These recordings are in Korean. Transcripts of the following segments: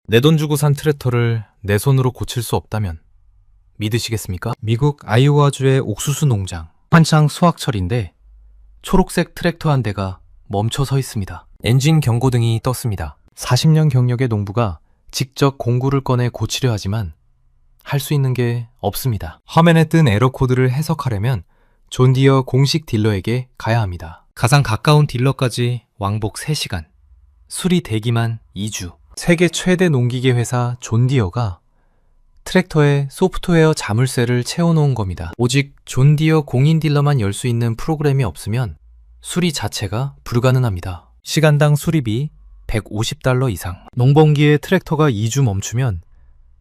내 돈 주고 산 트랙터를 내 손으로 고칠 수 없다면 믿으시겠습니까? 미국 아이오와주의 옥수수 농장. 한창 수확철인데 초록색 트랙터 한 대가 멈춰 서 있습니다. 엔진 경고등이 떴습니다. 40년 경력의 농부가 직접 공구를 꺼내 고치려 하지만 할 수 있는 게 없습니다. 화면에 뜬 에러 코드를 해석하려면 존디어 공식 딜러에게 가야 합니다. 가장 가까운 딜러까지 왕복 3시간, 수리 대기만 2주. 세계 최대 농기계 회사 존디어가 트랙터에 소프트웨어 자물쇠를 채워놓은 겁니다. 오직 존디어 공인 딜러만 열 수 있는 프로그램이 없으면 수리 자체가 불가능합니다. 시간당 수리비 $150 이상. 농번기에 트랙터가 2주 멈추면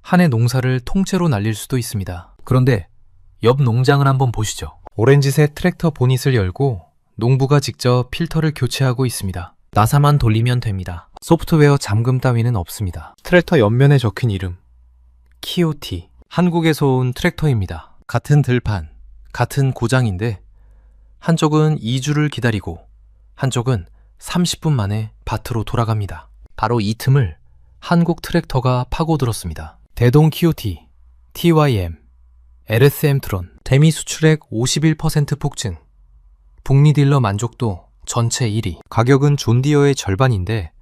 한 해 농사를 통째로 날릴 수도 있습니다. 그런데 옆 농장을 한번 보시죠. 오렌지색 트랙터 보닛을 열고 농부가 직접 필터를 교체하고 있습니다. 나사만 돌리면 됩니다. 소프트웨어 잠금 따위는 없습니다. 트랙터 옆면에 적힌 이름 키오티. 한국에서 온 트랙터입니다. 같은 들판, 같은 고장인데 한쪽은 2주를 기다리고 한쪽은 30분 만에 밭으로 돌아갑니다. 바로 이 틈을 한국 트랙터가 파고들었습니다. 대동 키오티, TYM, LSM 트론, 대미 수출액 51% 폭증, 북미 딜러 만족도 전체 1위. 가격은 존디어의 절반인데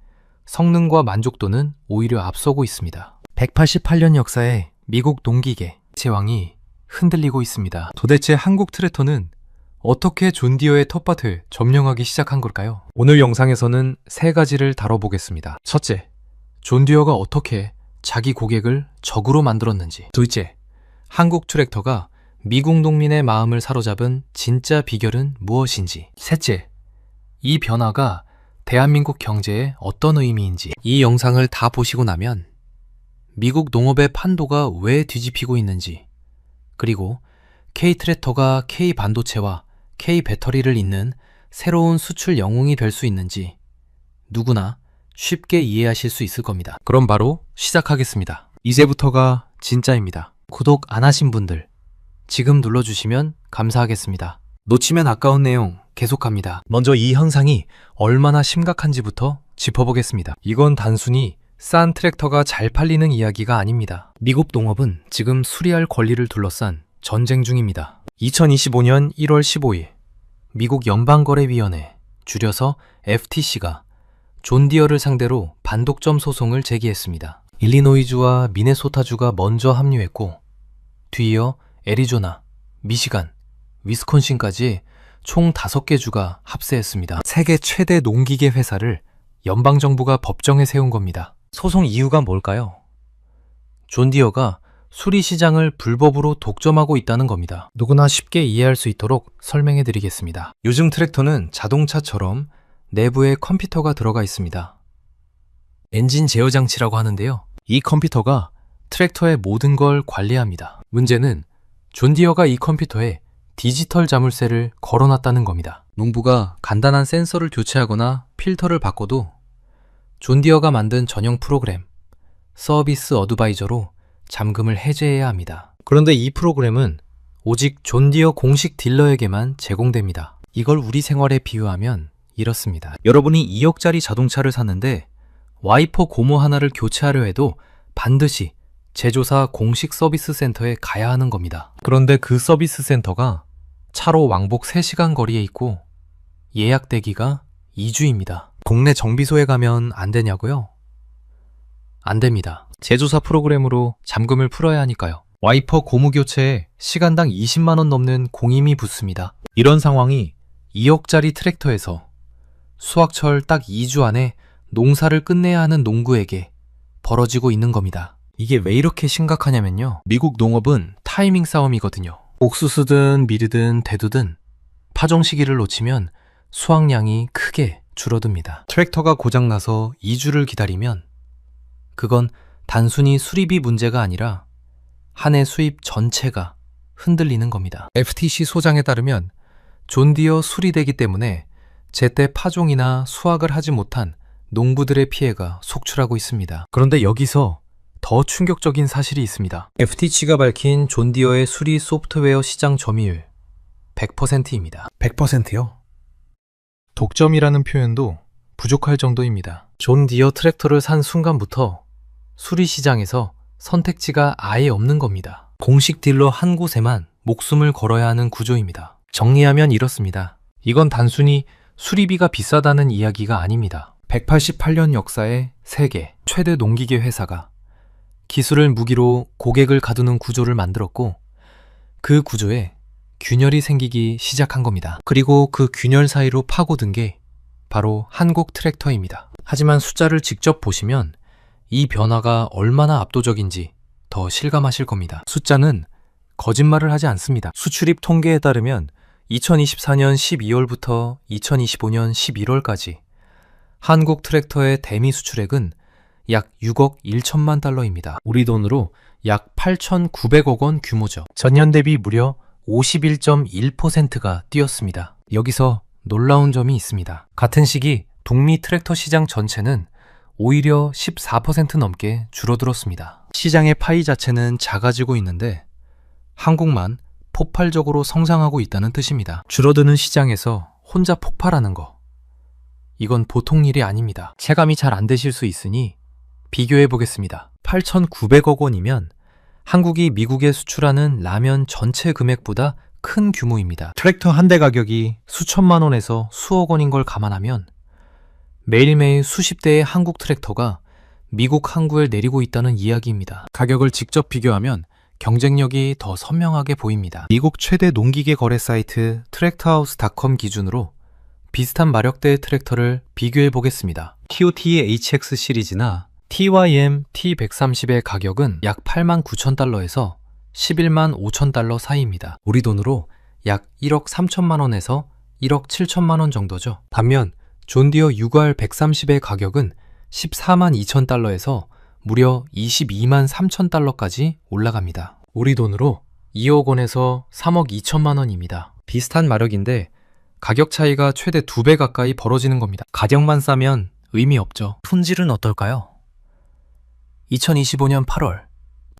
성능과 만족도는 오히려 앞서고 있습니다. 188년 역사의 미국 농기계 제왕이 흔들리고 있습니다. 도대체 한국 트랙터는 어떻게 존디어의 텃밭을 점령하기 시작한 걸까요? 오늘 영상에서는 3가지를 다뤄보겠습니다. 첫째, 존디어가 어떻게 자기 고객을 적으로 만들었는지. 둘째, 한국 트랙터가 미국 농민의 마음을 사로잡은 진짜 비결은 무엇인지. 셋째, 이 변화가 대한민국 경제에 어떤 의미인지. 이 영상을 다 보시고 나면 미국 농업의 판도가 왜 뒤집히고 있는지, 그리고 K-트랙터가 K-반도체와 K-배터리를 잇는 새로운 수출 영웅이 될 수 있는지 누구나 쉽게 이해하실 수 있을 겁니다. 그럼 바로 시작하겠습니다. 이제부터가 진짜입니다. 구독 안 하신 분들 지금 눌러주시면 감사하겠습니다. 놓치면 아까운 내용 계속합니다. 먼저 이 현상이 얼마나 심각한지부터 짚어보겠습니다. 이건 단순히 싼 트랙터가 잘 팔리는 이야기가 아닙니다. 미국 농업은 지금 수리할 권리를 둘러싼 전쟁 중입니다. 2025년 1월 15일 미국 연방거래위원회, 줄여서 FTC가 존디어를 상대로 반독점 소송을 제기했습니다. 일리노이주와 미네소타주가 먼저 합류했고 뒤이어 애리조나, 미시간, 위스콘신까지 총 5개 주가 합세했습니다. 세계 최대 농기계 회사를 연방정부가 법정에 세운 겁니다. 소송 이유가 뭘까요? 존디어가 수리 시장을 불법으로 독점하고 있다는 겁니다. 누구나 쉽게 이해할 수 있도록 설명해 드리겠습니다. 요즘 트랙터는 자동차처럼 내부에 컴퓨터가 들어가 있습니다. 엔진 제어 장치라고 하는데요. 이 컴퓨터가 트랙터의 모든 걸 관리합니다. 문제는 존디어가 이 컴퓨터에 디지털 자물쇠를 걸어놨다는 겁니다. 농부가 간단한 센서를 교체하거나 필터를 바꿔도 존디어가 만든 전용 프로그램, 서비스 어드바이저로 잠금을 해제해야 합니다. 그런데 이 프로그램은 오직 존디어 공식 딜러에게만 제공됩니다. 이걸 우리 생활에 비유하면 이렇습니다. 여러분이 2억짜리 자동차를 샀는데 와이퍼 고무 하나를 교체하려 해도 반드시 제조사 공식 서비스 센터에 가야 하는 겁니다. 그런데 그 서비스 센터가 차로 왕복 3시간 거리에 있고 예약 대기가 2주입니다. 동네 정비소에 가면 안 되냐고요? 안 됩니다. 제조사 프로그램으로 잠금을 풀어야 하니까요. 와이퍼 고무 교체에 시간당 20만 원 넘는 공임이 붙습니다. 이런 상황이 2억짜리 트랙터에서 수확철 딱 2주 안에 농사를 끝내야 하는 농구에게 벌어지고 있는 겁니다. 이게 왜 이렇게 심각하냐면요. 미국 농업은 타이밍 싸움이거든요. 옥수수든 미르든 대두든 파종 시기를 놓치면 수확량이 크게 줄어듭니다. 트랙터가 고장나서 2주를 기다리면 그건 단순히 수리비 문제가 아니라 한 해 수입 전체가 흔들리는 겁니다. FTC 소장에 따르면 존디어 수리되기 때문에 제때 파종이나 수확을 하지 못한 농부들의 피해가 속출하고 있습니다. 그런데 여기서 더 충격적인 사실이 있습니다. FTC가 밝힌 존디어의 수리 소프트웨어 시장 점유율 100%입니다. 100%요? 독점이라는 표현도 부족할 정도입니다. 존디어 트랙터를 산 순간부터 수리시장에서 선택지가 아예 없는 겁니다. 공식 딜러 한 곳에만 목숨을 걸어야 하는 구조입니다. 정리하면 이렇습니다. 이건 단순히 수리비가 비싸다는 이야기가 아닙니다. 188년 역사의 세계 최대 농기계 회사가 기술을 무기로 고객을 가두는 구조를 만들었고 그 구조에 균열이 생기기 시작한 겁니다. 그리고 그 균열 사이로 파고든 게 바로 한국 트랙터입니다. 하지만 숫자를 직접 보시면 이 변화가 얼마나 압도적인지 더 실감하실 겁니다. 숫자는 거짓말을 하지 않습니다. 수출입 통계에 따르면 2024년 12월부터 2025년 11월까지 한국 트랙터의 대미 수출액은 약 6억 1천만 달러입니다. 우리 돈으로 약 8,900억 원 규모죠. 전년 대비 무려 51.1%가 뛰었습니다. 여기서 놀라운 점이 있습니다. 같은 시기 북미 트랙터 시장 전체는 오히려 14% 넘게 줄어들었습니다. 시장의 파이 자체는 작아지고 있는데 한국만 폭발적으로 성장하고 있다는 뜻입니다. 줄어드는 시장에서 혼자 폭발하는 거, 이건 보통 일이 아닙니다. 체감이 잘 안 되실 수 있으니 비교해 보겠습니다. 8,900억 원이면 한국이 미국에 수출하는 라면 전체 금액보다 큰 규모입니다. 트랙터 한 대 가격이 수천만 원에서 수억 원인 걸 감안하면 매일매일 수십 대의 한국 트랙터가 미국 항구에 내리고 있다는 이야기입니다. 가격을 직접 비교하면 경쟁력이 더 선명하게 보입니다. 미국 최대 농기계 거래 사이트 트랙터하우스닷컴 기준으로 비슷한 마력대의 트랙터를 비교해 보겠습니다. TOT HX 시리즈나 TYM T130의 가격은 약 8만 9천 달러에서 11만 5천 달러 사이입니다. 우리 돈으로 약 1억 3천만 원에서 1억 7천만 원 정도죠. 반면 존디어 6R 130의 가격은 14만 2천 달러에서 무려 22만 3천 달러까지 올라갑니다. 우리 돈으로 2억 원에서 3억 2천만 원입니다. 비슷한 마력인데 가격 차이가 최대 2배 가까이 벌어지는 겁니다. 가격만 싸면 의미 없죠. 품질은 어떨까요? 2025년 8월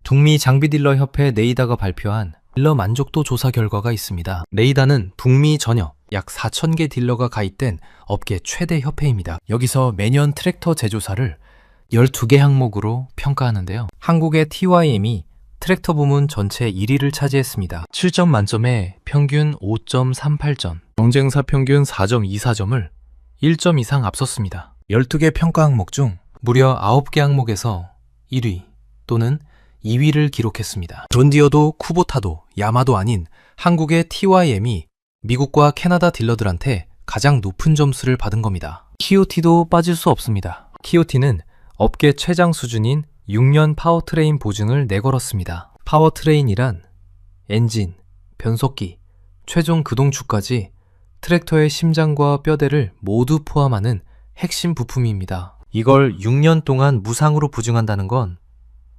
북미 장비딜러 협회 네이다가 발표한 딜러 만족도 조사 결과가 있습니다. 네이다는 북미 전역 약 4,000개 딜러가 가입된 업계 최대 협회입니다. 여기서 매년 트랙터 제조사를 12개 항목으로 평가하는데요. 한국의 TYM이 트랙터 부문 전체 1위를 차지했습니다. 7점 만점에 평균 5.38점, 경쟁사 평균 4.24점을 1점 이상 앞섰습니다. 12개 평가 항목 중 무려 9개 항목에서 1위 또는 2위를 기록했습니다. 존디어도 쿠보타도 야마도 아닌 한국의 TYM이 미국과 캐나다 딜러들한테 가장 높은 점수를 받은 겁니다. KOT도 빠질 수 없습니다. KOT는 업계 최장 수준인 6년 파워트레인 보증을 내걸었습니다. 파워트레인이란 엔진, 변속기, 최종 그동축까지 트랙터의 심장과 뼈대를 모두 포함하는 핵심 부품입니다. 이걸 6년 동안 무상으로 보증한다는 건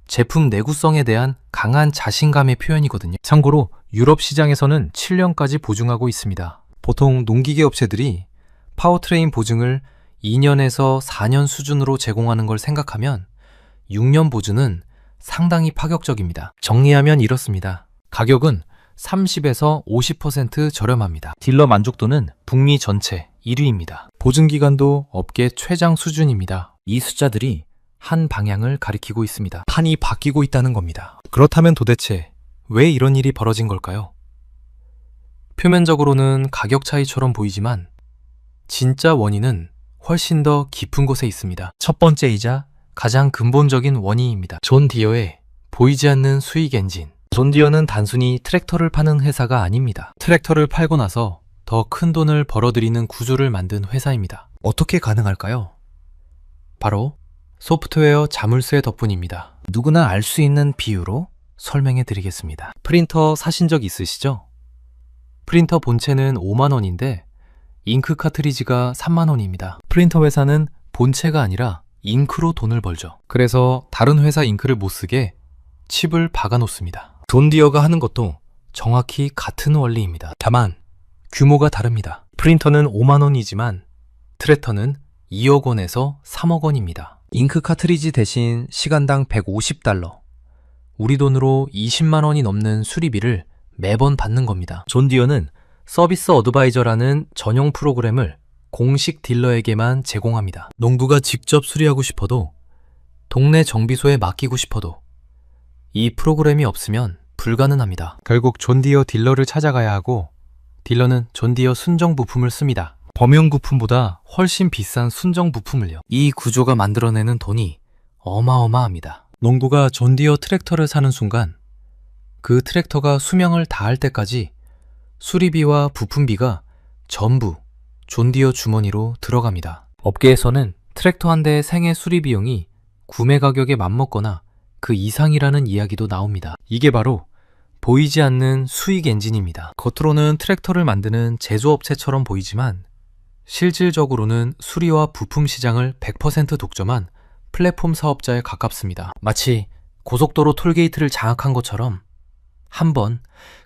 제품 내구성에 대한 강한 자신감의 표현이거든요. 참고로 유럽 시장에서는 7년까지 보증하고 있습니다. 보통 농기계 업체들이 파워트레인 보증을 2년에서 4년 수준으로 제공하는 걸 생각하면 6년 보증은 상당히 파격적입니다. 정리하면 이렇습니다. 가격은 30에서 50% 저렴합니다. 딜러 만족도는 북미 전체 1위입니다. 보증기간도 업계 최장 수준입니다. 이 숫자들이 한 방향을 가리키고 있습니다. 판이 바뀌고 있다는 겁니다. 그렇다면 도대체 왜 이런 일이 벌어진 걸까요? 표면적으로는 가격 차이처럼 보이지만 진짜 원인은 훨씬 더 깊은 곳에 있습니다. 첫 번째이자 가장 근본적인 원인입니다. 존 디어의 보이지 않는 수익 엔진. 존 디어는 단순히 트랙터를 파는 회사가 아닙니다. 트랙터를 팔고 나서 더 큰 돈을 벌어들이는 구조를 만든 회사입니다. 어떻게 가능할까요? 바로 소프트웨어 자물쇠 덕분입니다. 누구나 알 수 있는 비유로 설명해 드리겠습니다. 프린터 사신 적 있으시죠? 프린터 본체는 5만 원인데 잉크 카트리지가 3만 원입니다. 프린터 회사는 본체가 아니라 잉크로 돈을 벌죠. 그래서 다른 회사 잉크를 못 쓰게 칩을 박아 놓습니다. 존 디어가 하는 것도 정확히 같은 원리입니다. 다만 규모가 다릅니다. 프린터는 5만 원이지만 트랙터는 2억 원에서 3억 원입니다. 잉크 카트리지 대신 시간당 150달러, 우리 돈으로 20만 원이 넘는 수리비를 매번 받는 겁니다. 존 디어는 서비스 어드바이저라는 전용 프로그램을 공식 딜러에게만 제공합니다. 농부가 직접 수리하고 싶어도 동네 정비소에 맡기고 싶어도 이 프로그램이 없으면 불가능합니다. 결국 존 디어 딜러를 찾아가야 하고 딜러는 존 디어 순정 부품을 씁니다. 범용 부품보다 훨씬 비싼 순정 부품을요. 이 구조가 만들어내는 돈이 어마어마합니다. 농부가 존 디어 트랙터를 사는 순간 그 트랙터가 수명을 다할 때까지 수리비와 부품비가 전부 존 디어 주머니로 들어갑니다. 업계에서는 트랙터 한 대의 생애 수리 비용이 구매 가격에 맞먹거나 그 이상이라는 이야기도 나옵니다. 이게 바로 보이지 않는 수익 엔진입니다. 겉으로는 트랙터를 만드는 제조업체처럼 보이지만 실질적으로는 수리와 부품 시장을 100% 독점한 플랫폼 사업자에 가깝습니다. 마치 고속도로 톨게이트를 장악한 것처럼 한번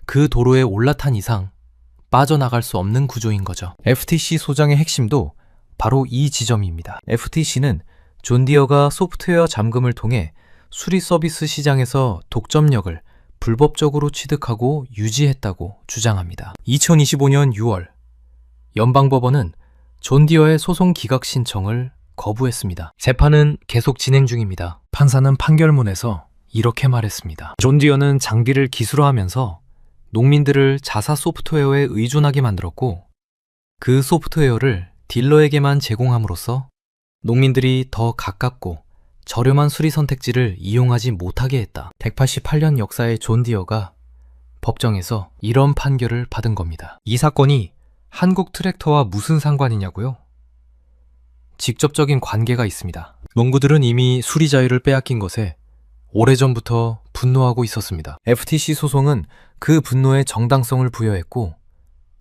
그 도로에 올라탄 이상 빠져나갈 수 없는 구조인 거죠. FTC 소장의 핵심도 바로 이 지점입니다. FTC는 존 디어가 소프트웨어 잠금을 통해 수리 서비스 시장에서 독점력을 불법적으로 취득하고 유지했다고 주장합니다. 2025년 6월 연방법원은 존 디어의 소송 기각 신청을 거부했습니다. 재판은 계속 진행 중입니다. 판사는 판결문에서 이렇게 말했습니다. 존 디어는 장비를 기술화하면서 농민들을 자사 소프트웨어에 의존하게 만들었고 그 소프트웨어를 딜러에게만 제공함으로써 농민들이 더 가깝고 저렴한 수리 선택지를 이용하지 못하게 했다. 188년 역사의 존 디어가 법정에서 이런 판결을 받은 겁니다. 이 사건이 한국 트랙터와 무슨 상관이냐고요? 직접적인 관계가 있습니다. 농부들은 이미 수리 자유를 빼앗긴 것에 오래전부터 분노하고 있었습니다. FTC 소송은 그 분노에 정당성을 부여했고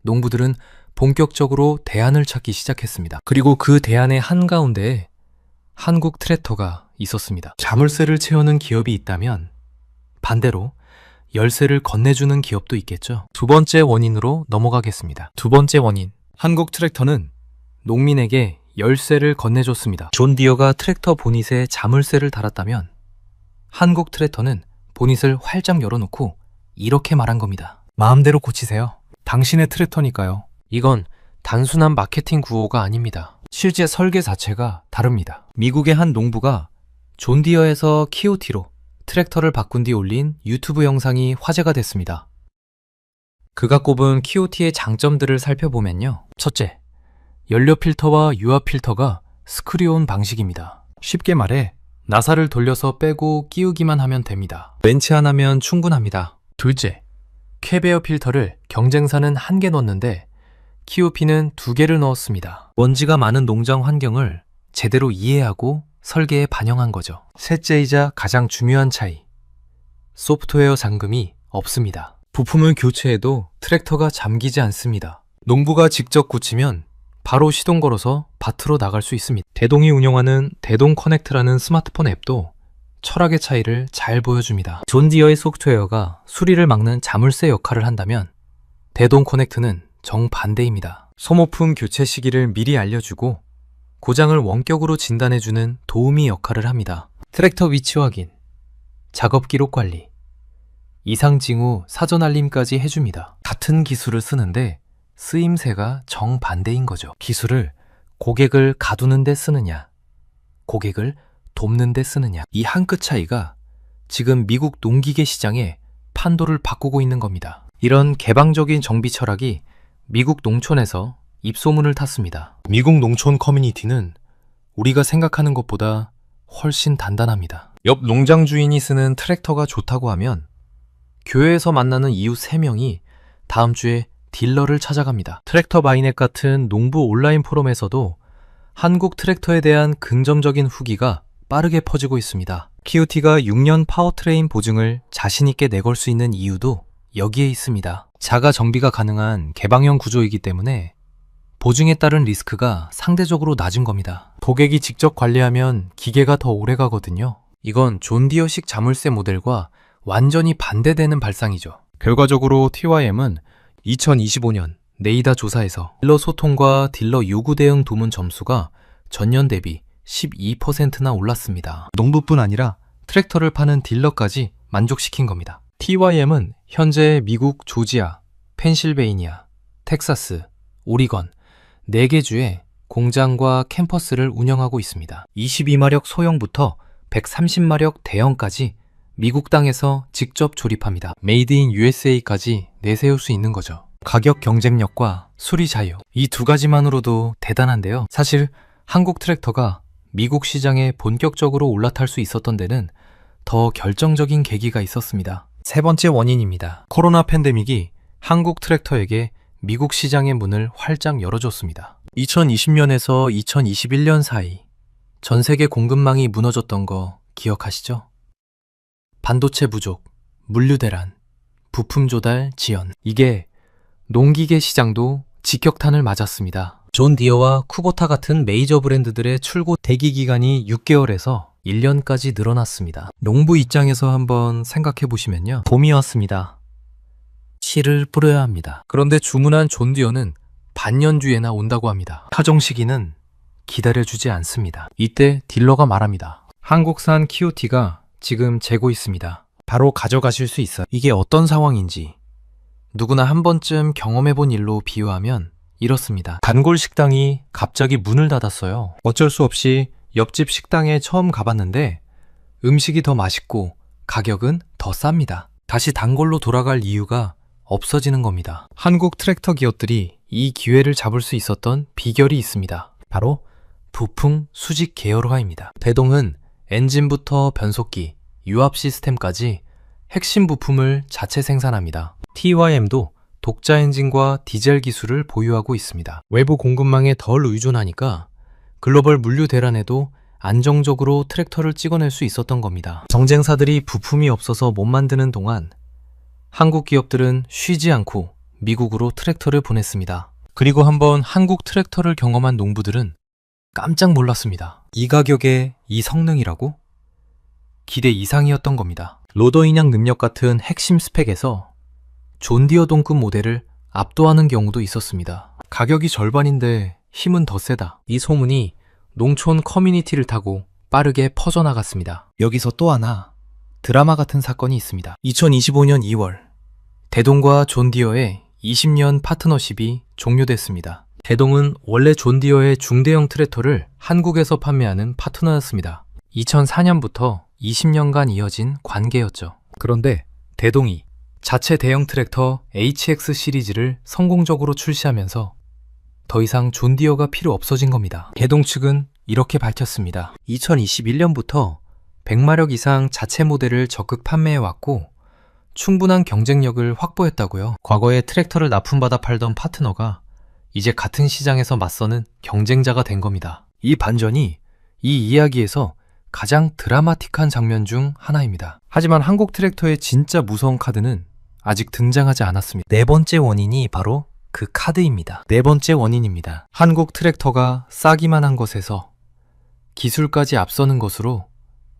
농부들은 본격적으로 대안을 찾기 시작했습니다. 그리고 그 대안의 한가운데에 한국 트랙터가 있었습니다. 자물쇠를 채우는 기업이 있다면 반대로 열쇠를 건네주는 기업도 있겠죠. 두 번째 원인으로 넘어가겠습니다. 두 번째 원인, 한국 트랙터는 농민에게 열쇠를 건네줬습니다. 존 디어가 트랙터 보닛에 자물쇠를 달았다면 한국 트랙터는 보닛을 활짝 열어놓고 이렇게 말한 겁니다. 마음대로 고치세요. 당신의 트랙터니까요. 이건 단순한 마케팅 구호가 아닙니다. 실제 설계 자체가 다릅니다. 미국의 한 농부가 존 디어에서 키오티로 트랙터를 바꾼 뒤 올린 유튜브 영상이 화제가 됐습니다. 그가 꼽은 키오티의 장점들을 살펴보면요. 첫째, 연료 필터와 유압 필터가 스크류온 방식입니다. 쉽게 말해 나사를 돌려서 빼고 끼우기만 하면 됩니다. 렌치 하나면 충분합니다. 둘째, 쾌베어 필터를 경쟁사는 1개 넣었는데 키오피는 2개를 넣었습니다. 먼지가 많은 농장 환경을 제대로 이해하고 설계에 반영한 거죠. 셋째이자 가장 중요한 차이, 소프트웨어 잠금이 없습니다. 부품을 교체해도 트랙터가 잠기지 않습니다. 농부가 직접 고치면 바로 시동 걸어서 밭으로 나갈 수 있습니다. 대동이 운영하는 대동 커넥트라는 스마트폰 앱도 철학의 차이를 잘 보여줍니다. 존 디어의 소프트웨어가 수리를 막는 자물쇠 역할을 한다면 대동 커넥트는 정반대입니다. 소모품 교체 시기를 미리 알려주고 고장을 원격으로 진단해주는 도우미 역할을 합니다. 트랙터 위치 확인, 작업 기록 관리, 이상 징후 사전 알림까지 해줍니다. 같은 기술을 쓰는데 쓰임새가 정반대인 거죠. 기술을 고객을 가두는 데 쓰느냐, 고객을 돕는 데 쓰느냐, 이 한 끗 차이가 지금 미국 농기계 시장에 판도를 바꾸고 있는 겁니다. 이런 개방적인 정비 철학이 미국 농촌에서 입소문을 탔습니다. 미국 농촌 커뮤니티는 우리가 생각하는 것보다 훨씬 단단합니다. 옆 농장 주인이 쓰는 트랙터가 좋다고 하면 교회에서 만나는 이웃 3명이 다음 주에 딜러를 찾아갑니다. 트랙터 바이넷 같은 농부 온라인 포럼에서도 한국 트랙터에 대한 긍정적인 후기가 빠르게 퍼지고 있습니다. 키오티가 6년 파워트레인 보증을 자신있게 내걸 수 있는 이유도 여기에 있습니다. 자가 정비가 가능한 개방형 구조이기 때문에 보증에 따른 리스크가 상대적으로 낮은 겁니다. 고객이 직접 관리하면 기계가 더 오래 가거든요. 이건 존 디어식 자물쇠 모델과 완전히 반대되는 발상이죠. 결과적으로 TYM은 2025년 네이다 조사에서 딜러 소통과 딜러 요구 대응 도문 점수가 전년 대비 12%나 올랐습니다. 농부뿐 아니라 트랙터를 파는 딜러까지 만족시킨 겁니다. TYM은 현재 미국 조지아, 펜실베이니아, 텍사스, 오리건 4개 주에 공장과 캠퍼스를 운영하고 있습니다. 22마력 소형부터 130마력 대형까지 미국 땅에서 직접 조립합니다. 메이드 인 USA까지 내세울 수 있는 거죠. 가격 경쟁력과 수리 자유, 이 두 가지만으로도 대단한데요. 사실 한국 트랙터가 미국 시장에 본격적으로 올라탈 수 있었던 데는 더 결정적인 계기가 있었습니다. 세 번째 원인입니다. 코로나 팬데믹이 한국 트랙터에게 미국 시장의 문을 활짝 열어줬습니다. 2020년에서 2021년 사이 전 세계 공급망이 무너졌던 거 기억하시죠? 반도체 부족, 물류 대란, 부품 조달 지연, 이게 농기계 시장도 직격탄을 맞았습니다. 존 디어와 쿠보타 같은 메이저 브랜드들의 출고 대기 기간이 6개월에서 1년까지 늘어났습니다. 농부 입장에서 한번 생각해 보시면요. 봄이 왔습니다. 씨를 뿌려야 합니다. 그런데 주문한 존 디어는 반년 뒤에나 온다고 합니다. 차종 시기는 기다려주지 않습니다. 이때 딜러가 말합니다. 한국산 키오티가 지금 재고 있습니다. 바로 가져가실 수 있어요. 이게 어떤 상황인지 누구나 한 번쯤 경험해본 일로 비유하면 이렇습니다. 단골 식당이 갑자기 문을 닫았어요. 어쩔 수 없이 옆집 식당에 처음 가봤는데 음식이 더 맛있고 가격은 더 쌉니다. 다시 단골로 돌아갈 이유가 없어지는 겁니다. 한국 트랙터 기업들이 이 기회를 잡을 수 있었던 비결이 있습니다. 바로 부품 수직 계열화입니다. 대동은 엔진부터 변속기, 유압 시스템까지 핵심 부품을 자체 생산합니다. TYM도 독자 엔진과 디젤 기술을 보유하고 있습니다. 외부 공급망에 덜 의존하니까 글로벌 물류 대란에도 안정적으로 트랙터를 찍어낼 수 있었던 겁니다. 경쟁사들이 부품이 없어서 못 만드는 동안 한국 기업들은 쉬지 않고 미국으로 트랙터를 보냈습니다. 그리고 한번 한국 트랙터를 경험한 농부들은 깜짝 놀랐습니다. 이 가격에 이 성능이라고? 기대 이상이었던 겁니다. 로더 인양 능력 같은 핵심 스펙에서 존 디어 동급 모델을 압도하는 경우도 있었습니다. 가격이 절반인데 힘은 더 세다. 이 소문이 농촌 커뮤니티를 타고 빠르게 퍼져나갔습니다. 여기서 또 하나 드라마 같은 사건이 있습니다. 2025년 2월 대동과 존 디어의 20년 파트너십이 종료됐습니다. 대동은 원래 존 디어의 중대형 트랙터를 한국에서 판매하는 파트너였습니다. 2004년부터 20년간 이어진 관계였죠. 그런데 대동이 자체 대형 트랙터 HX 시리즈를 성공적으로 출시하면서 더 이상 존 디어가 필요 없어진 겁니다. 대동 측은 이렇게 밝혔습니다. 2021년부터 100마력 이상 자체 모델을 적극 판매해왔고 충분한 경쟁력을 확보했다고요. 과거에 트랙터를 납품받아 팔던 파트너가 이제 같은 시장에서 맞서는 경쟁자가 된 겁니다. 이 반전이 이 이야기에서 가장 드라마틱한 장면 중 하나입니다. 하지만 한국 트랙터의 진짜 무서운 카드는 아직 등장하지 않았습니다. 네 번째 원인이 바로 그 카드입니다. 네 번째 원인입니다. 한국 트랙터가 싸기만 한 것에서 기술까지 앞서는 것으로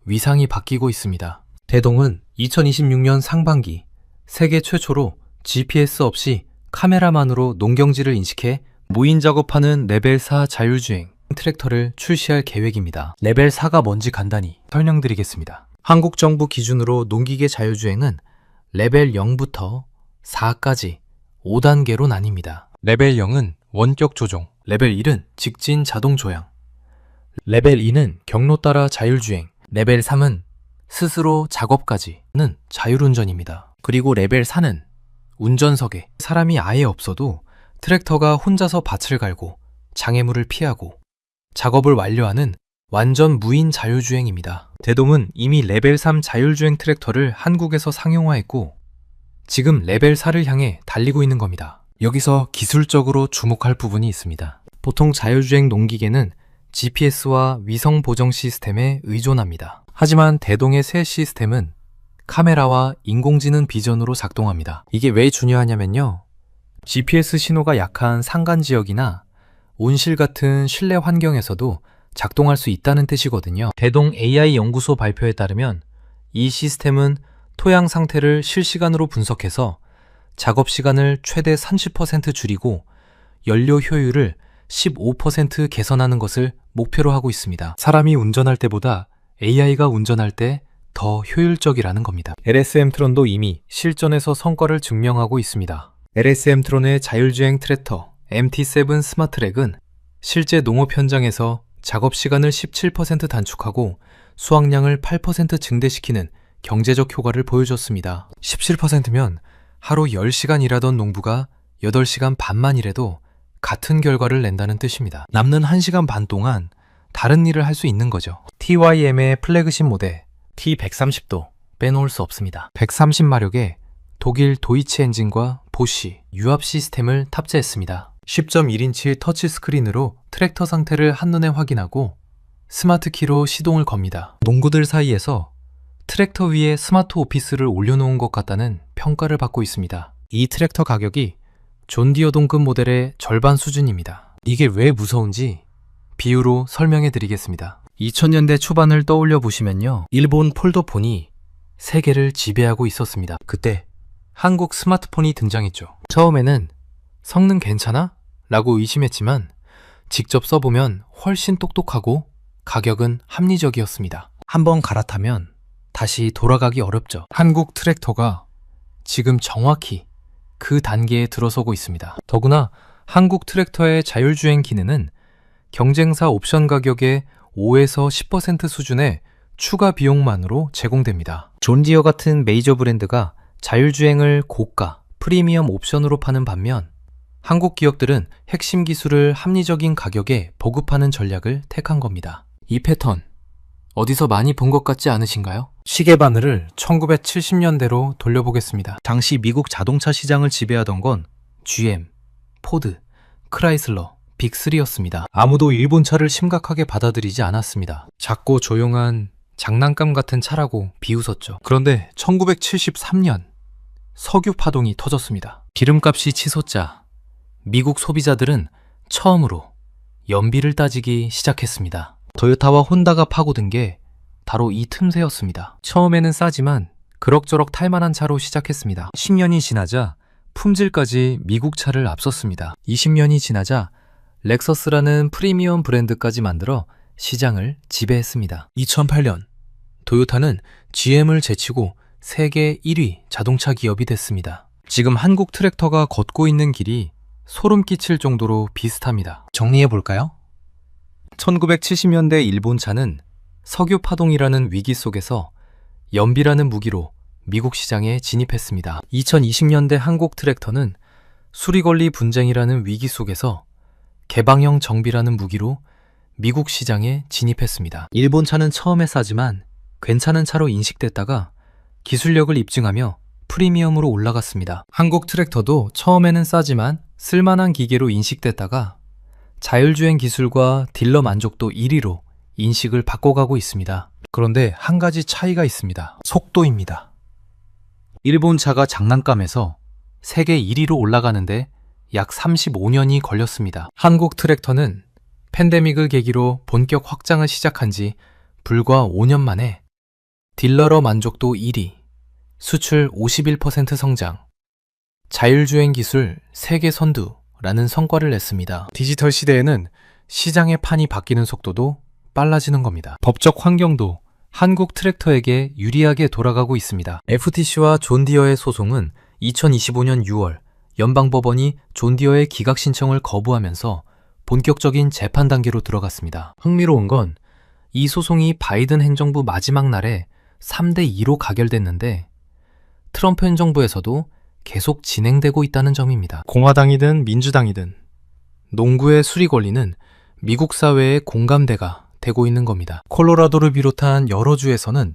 위상이 바뀌고 있습니다. 대동은 2026년 상반기 세계 최초로 GPS 없이 카메라만으로 농경지를 인식해 무인 작업하는 레벨 4 자율주행 트랙터를 출시할 계획입니다. 레벨 4가 뭔지 간단히 설명드리겠습니다. 한국 정부 기준으로 농기계 자율주행은 레벨 0부터 4까지 5단계로 나뉩니다. 레벨 0은 원격 조종, 레벨 1은 직진 자동 조향, 레벨 2는 경로 따라 자율주행, 레벨 3은 스스로 작업까지는 자율운전입니다. 그리고 레벨 4는 운전석에 사람이 아예 없어도 트랙터가 혼자서 밭을 갈고 장애물을 피하고 작업을 완료하는 완전 무인 자율주행입니다. 대동은 이미 레벨 3 자율주행 트랙터를 한국에서 상용화했고 지금 레벨 4를 향해 달리고 있는 겁니다. 여기서 기술적으로 주목할 부분이 있습니다. 보통 자율주행 농기계는 GPS와 위성 보정 시스템에 의존합니다. 하지만 대동의 새 시스템은 카메라와 인공지능 비전으로 작동합니다. 이게 왜 중요하냐면요. GPS 신호가 약한 산간 지역이나 온실 같은 실내 환경에서도 작동할 수 있다는 뜻이거든요. 대동 AI 연구소 발표에 따르면 이 시스템은 토양 상태를 실시간으로 분석해서 작업 시간을 최대 30% 줄이고 연료 효율을 15% 개선하는 것을 목표로 하고 있습니다. 사람이 운전할 때보다 AI가 운전할 때 더 효율적이라는 겁니다. LSM 트론도 이미 실전에서 성과를 증명하고 있습니다. LSM 트론의 자율주행 트랙터 MT7 스마트랙은 실제 농업 현장에서 작업 시간을 17% 단축하고 수확량을 8% 증대시키는 경제적 효과를 보여줬습니다. 17%면 하루 10시간 일하던 농부가 8시간 반만 일해도 같은 결과를 낸다는 뜻입니다. 남는 1시간 반 동안 다른 일을 할 수 있는 거죠. TYM의 플래그십 모델 T130도 빼놓을 수 없습니다. 130마력의 독일 도이치 엔진과 보쉬 유압 시스템을 탑재했습니다. 10.1인치 터치 스크린으로 트랙터 상태를 한눈에 확인하고 스마트 키로 시동을 겁니다. 농구들 사이에서 트랙터 위에 스마트 오피스를 올려놓은 것 같다는 평가를 받고 있습니다. 이 트랙터 가격이 존디어 동급 모델의 절반 수준입니다. 이게 왜 무서운지 비유로 설명해 드리겠습니다. 2000년대 초반을 떠올려 보시면요. 일본 폴더폰이 세계를 지배하고 있었습니다. 그때 한국 스마트폰이 등장했죠. 처음에는 성능 괜찮아? 라고 의심했지만 직접 써보면 훨씬 똑똑하고 가격은 합리적이었습니다. 한번 갈아타면 다시 돌아가기 어렵죠. 한국 트랙터가 지금 정확히 그 단계에 들어서고 있습니다. 더구나 한국 트랙터의 자율주행 기능은 경쟁사 옵션 가격의 5에서 10% 수준의 추가 비용만으로 제공됩니다. 존디어 같은 메이저 브랜드가 자율주행을 고가, 프리미엄 옵션으로 파는 반면 한국 기업들은 핵심 기술을 합리적인 가격에 보급하는 전략을 택한 겁니다. 이 패턴 어디서 많이 본 것 같지 않으신가요? 시계 바늘을 1970년대로 돌려보겠습니다. 당시 미국 자동차 시장을 지배하던 건 GM, 포드, 크라이슬러, 빅3였습니다. 아무도 일본 차를 심각하게 받아들이지 않았습니다. 작고 조용한 장난감 같은 차라고 비웃었죠. 그런데 1973년 석유 파동이 터졌습니다. 기름값이 치솟자 미국 소비자들은 처음으로 연비를 따지기 시작했습니다. 토요타와 혼다가 파고든 게 바로 이 틈새였습니다. 처음에는 싸지만 그럭저럭 탈만한 차로 시작했습니다. 10년이 지나자 품질까지 미국 차를 앞섰습니다. 20년이 지나자 렉서스라는 프리미엄 브랜드까지 만들어 시장을 지배했습니다. 2008년 토요타는 GM을 제치고 세계 1위 자동차 기업이 됐습니다. 지금 한국 트랙터가 걷고 있는 길이 소름 끼칠 정도로 비슷합니다. 정리해볼까요? 1970년대 일본 차는 석유 파동이라는 위기 속에서 연비라는 무기로 미국 시장에 진입했습니다. 2020년대 한국 트랙터는 수리권리 분쟁이라는 위기 속에서 개방형 정비라는 무기로 미국 시장에 진입했습니다. 일본 차는 처음에 싸지만 괜찮은 차로 인식됐다가 기술력을 입증하며 프리미엄으로 올라갔습니다. 한국 트랙터도 처음에는 싸지만 쓸만한 기계로 인식됐다가 자율주행 기술과 딜러 만족도 1위로 인식을 바꿔가고 있습니다. 그런데 한 가지 차이가 있습니다. 속도입니다. 일본 차가 장난감에서 세계 1위로 올라가는데 약 35년이 걸렸습니다. 한국 트랙터는 팬데믹을 계기로 본격 확장을 시작한 지 불과 5년 만에 딜러러 만족도 1위, 수출 51% 성장, 자율주행 기술 세계 선두라는 성과를 냈습니다. 디지털 시대에는 시장의 판이 바뀌는 속도도 빨라지는 겁니다. 법적 환경도 한국 트랙터에게 유리하게 돌아가고 있습니다. FTC와 존디어의 소송은 2025년 6월 연방법원이 존디어의 기각 신청을 거부하면서 본격적인 재판 단계로 들어갔습니다. 흥미로운 건 이 소송이 바이든 행정부 마지막 날에 3대2로 가결됐는데 트럼프 행정부에서도 계속 진행되고 있다는 점입니다. 공화당이든 민주당이든 농구의 수리 권리는 미국 사회의 공감대가 되고 있는 겁니다. 콜로라도를 비롯한 여러 주에서는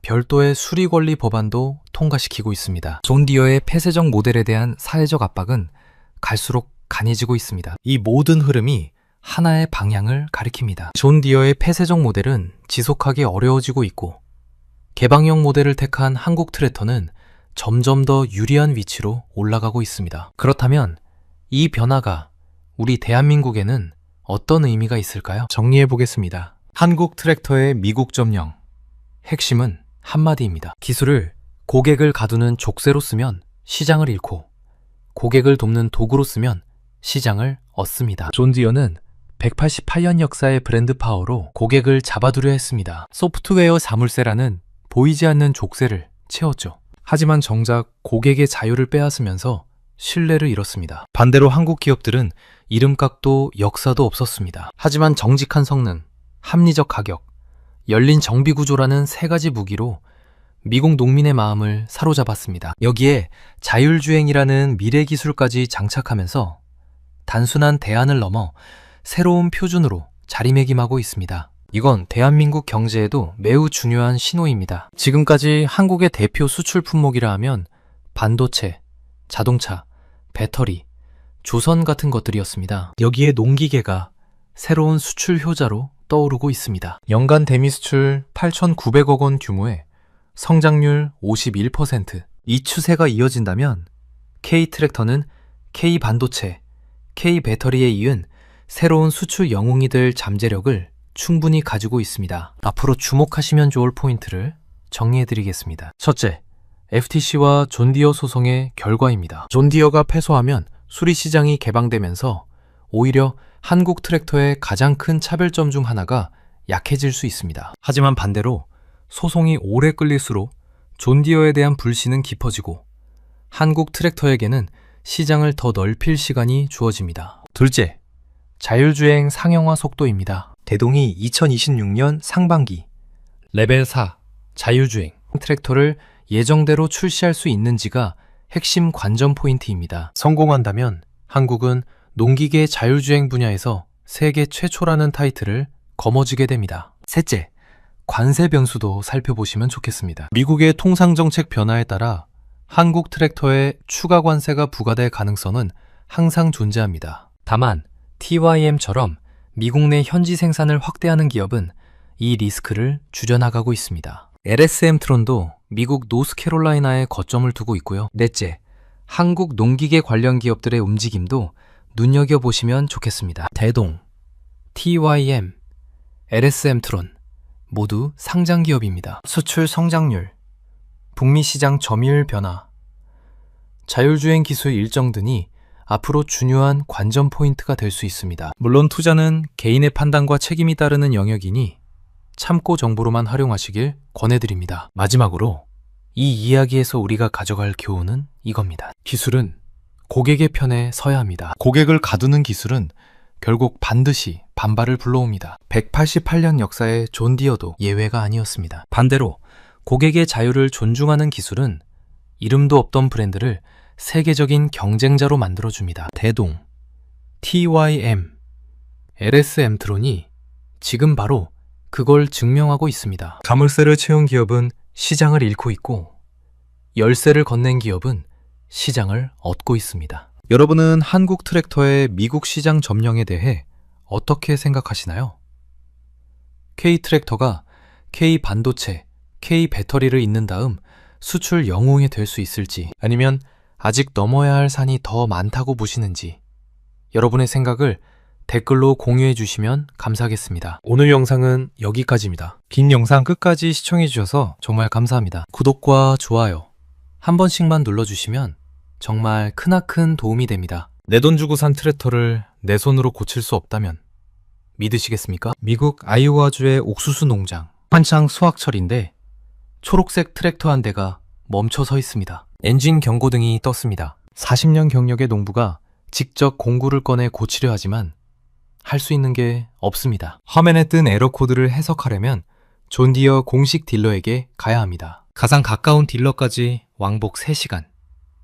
별도의 수리 권리 법안도 통과시키고 있습니다. 존디어의 폐쇄적 모델에 대한 사회적 압박은 갈수록 강해지고 있습니다. 이 모든 흐름이 하나의 방향을 가리킵니다. 존디어의 폐쇄적 모델은 지속하기 어려워지고 있고 개방형 모델을 택한 한국 트랙터는 점점 더 유리한 위치로 올라가고 있습니다. 그렇다면 이 변화가 우리 대한민국에는 어떤 의미가 있을까요? 정리해 보겠습니다. 한국 트랙터의 미국 점령. 핵심은 한마디입니다. 기술을 고객을 가두는 족쇄로 쓰면 시장을 잃고 고객을 돕는 도구로 쓰면 시장을 얻습니다. 존디어는 188년 역사의 브랜드 파워로 고객을 잡아두려 했습니다. 소프트웨어 자물쇠라는 보이지 않는 족쇄를 채웠죠. 하지만 정작 고객의 자유를 빼앗으면서 신뢰를 잃었습니다. 반대로 한국 기업들은 이름값도 역사도 없었습니다. 하지만 정직한 성능, 합리적 가격, 열린 정비구조라는 세 가지 무기로 미국 농민의 마음을 사로잡았습니다. 여기에 자율주행이라는 미래 기술까지 장착하면서 단순한 대안을 넘어 새로운 표준으로 자리매김하고 있습니다. 이건 대한민국 경제에도 매우 중요한 신호입니다. 지금까지 한국의 대표 수출 품목이라 하면 반도체, 자동차, 배터리, 조선 같은 것들이었습니다. 여기에 농기계가 새로운 수출 효자로 떠오르고 있습니다. 연간 대미 수출 8,900억 원 규모의 성장률 51%. 이 추세가 이어진다면 K-트랙터는 K-반도체, K-배터리에 이은 새로운 수출 영웅이 될 잠재력을 충분히 가지고 있습니다. 앞으로 주목하시면 좋을 포인트를 정리해드리겠습니다. 첫째, FTC와 존디어 소송의 결과입니다. 존디어가 패소하면 수리시장이 개방되면서 오히려 한국 트랙터의 가장 큰 차별점 중 하나가 약해질 수 있습니다. 하지만 반대로 소송이 오래 끌릴수록 존디어에 대한 불신은 깊어지고 한국 트랙터에게는 시장을 더 넓힐 시간이 주어집니다. 둘째, 자율주행 상용화 속도입니다. 대동이 2026년 상반기 레벨 4 자율주행 트랙터를 예정대로 출시할 수 있는지가 핵심 관전 포인트입니다. 성공한다면 한국은 농기계 자율주행 분야에서 세계 최초라는 타이틀을 거머쥐게 됩니다. 셋째, 관세 변수도 살펴보시면 좋겠습니다. 미국의 통상정책 변화에 따라 한국 트랙터에 추가 관세가 부과될 가능성은 항상 존재합니다. 다만 TYM처럼 미국 내 현지 생산을 확대하는 기업은 이 리스크를 줄여나가고 있습니다. LSM 트론도 미국 노스캐롤라이나에 거점을 두고 있고요. 넷째, 한국 농기계 관련 기업들의 움직임도 눈여겨보시면 좋겠습니다. 대동, TYM, LSM 트론 모두 상장 기업입니다. 수출 성장률, 북미 시장 점유율 변화, 자율주행 기술 일정 등이 앞으로 중요한 관전 포인트가 될 수 있습니다. 물론 투자는 개인의 판단과 책임이 따르는 영역이니 참고 정보로만 활용하시길 권해드립니다. 마지막으로 이 이야기에서 우리가 가져갈 교훈은 이겁니다. 기술은 고객의 편에 서야 합니다. 고객을 가두는 기술은 결국 반드시 반발을 불러옵니다. 188년 역사의 존디어도 예외가 아니었습니다. 반대로 고객의 자유를 존중하는 기술은 이름도 없던 브랜드를 세계적인 경쟁자로 만들어줍니다. 대동, TYM, LSM 트론이 지금 바로 그걸 증명하고 있습니다. 가물쇠를 채운 기업은 시장을 잃고 있고 열쇠를 건넨 기업은 시장을 얻고 있습니다. 여러분은 한국 트랙터의 미국 시장 점령에 대해 어떻게 생각하시나요? K-트랙터가 K-반도체, K-배터리를 잇는 다음 수출 영웅이 될 수 있을지 아니면 아직 넘어야 할 산이 더 많다고 보시는지 여러분의 생각을 댓글로 공유해 주시면 감사하겠습니다. 오늘 영상은 여기까지입니다. 긴 영상 끝까지 시청해 주셔서 정말 감사합니다. 구독과 좋아요 한 번씩만 눌러주시면 정말 크나큰 도움이 됩니다. 내 돈 주고 산 트랙터를 내 손으로 고칠 수 없다면 믿으시겠습니까? 미국 아이오와주의 옥수수 농장 한창 수확철인데 초록색 트랙터 한 대가 멈춰 서 있습니다. 엔진 경고등이 떴습니다. 40년 경력의 농부가 직접 공구를 꺼내 고치려 하지만 할 수 있는 게 없습니다. 화면에 뜬 에러 코드를 해석하려면 존디어 공식 딜러에게 가야 합니다. 가장 가까운 딜러까지 왕복 3시간,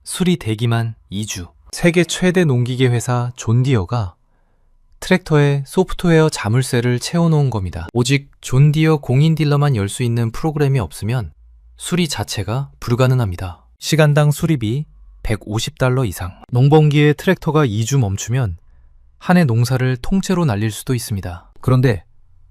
수리 대기만 2주. 세계 최대 농기계 회사 존디어가 트랙터에 소프트웨어 자물쇠를 채워놓은 겁니다. 오직 존디어 공인 딜러만 열 수 있는 프로그램이 없으면 수리 자체가 불가능합니다. 시간당 수리비 $150 이상. 농번기에 트랙터가 2주 멈추면 한 해 농사를 통째로 날릴 수도 있습니다. 그런데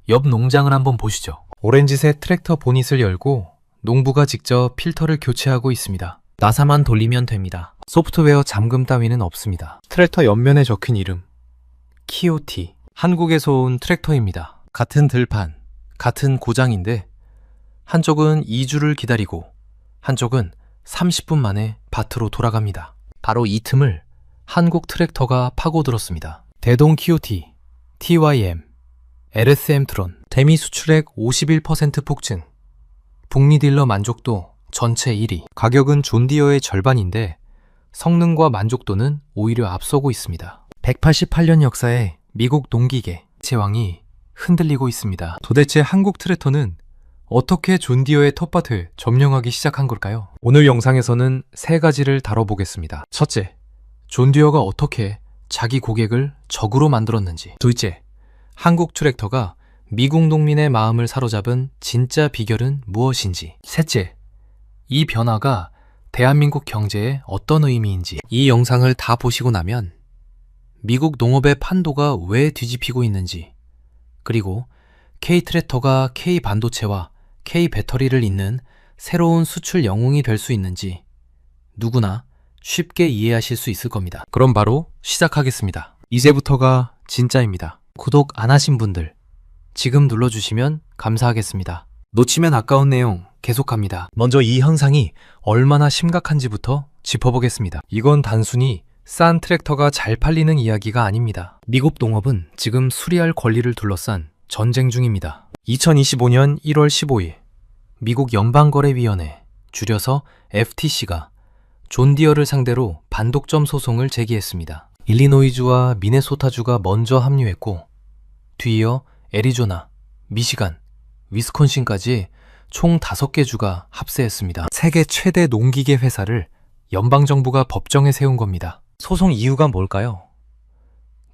옆 농장을 한번 보시죠. 오렌지색 트랙터 보닛을 열고 농부가 직접 필터를 교체하고 있습니다. 나사만 돌리면 됩니다. 소프트웨어 잠금 따위는 없습니다. 트랙터 옆면에 적힌 이름 키오티. 한국에서 온 트랙터입니다. 같은 들판, 같은 고장인데 한쪽은 2주를 기다리고 한쪽은 30분 만에 밭으로 돌아갑니다. 바로 이 틈을 한국 트랙터가 파고들었습니다. 대동 키오티, TYM, LSM 트론, 대미 수출액 51% 폭증, 북미 딜러 만족도 전체 1위. 가격은 존디어의 절반인데 성능과 만족도는 오히려 앞서고 있습니다. 188년 역사의 미국 농기계 제왕이 흔들리고 있습니다. 도대체 한국 트랙터는 어떻게 존 디어의 텃밭을 점령하기 시작한 걸까요? 오늘 영상에서는 3가지를 다뤄보겠습니다. 첫째, 존 디어가 어떻게 자기 고객을 적으로 만들었는지. 둘째, 한국 트랙터가 미국 농민의 마음을 사로잡은 진짜 비결은 무엇인지. 셋째, 이 변화가 대한민국 경제에 어떤 의미인지. 이 영상을 다 보시고 나면 미국 농업의 판도가 왜 뒤집히고 있는지, 그리고 K-트랙터가 K-반도체와 K-배터리를 잇는 새로운 수출 영웅이 될 수 있는지 누구나 쉽게 이해하실 수 있을 겁니다. 그럼 바로 시작하겠습니다. 이제부터가 진짜입니다. 구독 안 하신 분들 지금 눌러주시면 감사하겠습니다. 놓치면 아까운 내용 계속합니다. 먼저 이 현상이 얼마나 심각한지부터 짚어보겠습니다. 이건 단순히 싼 트랙터가 잘 팔리는 이야기가 아닙니다. 미국 농업은 지금 수리할 권리를 둘러싼 전쟁 중입니다. 2025년 1월 15일 미국 연방거래위원회, 줄여서 FTC가 존 디어를 상대로 반독점 소송을 제기했습니다. 일리노이주와 미네소타주가 먼저 합류했고 뒤이어 애리조나, 미시간, 위스콘신까지 총 5개 주가 합세했습니다. 세계 최대 농기계 회사를 연방정부가 법정에 세운 겁니다. 소송 이유가 뭘까요?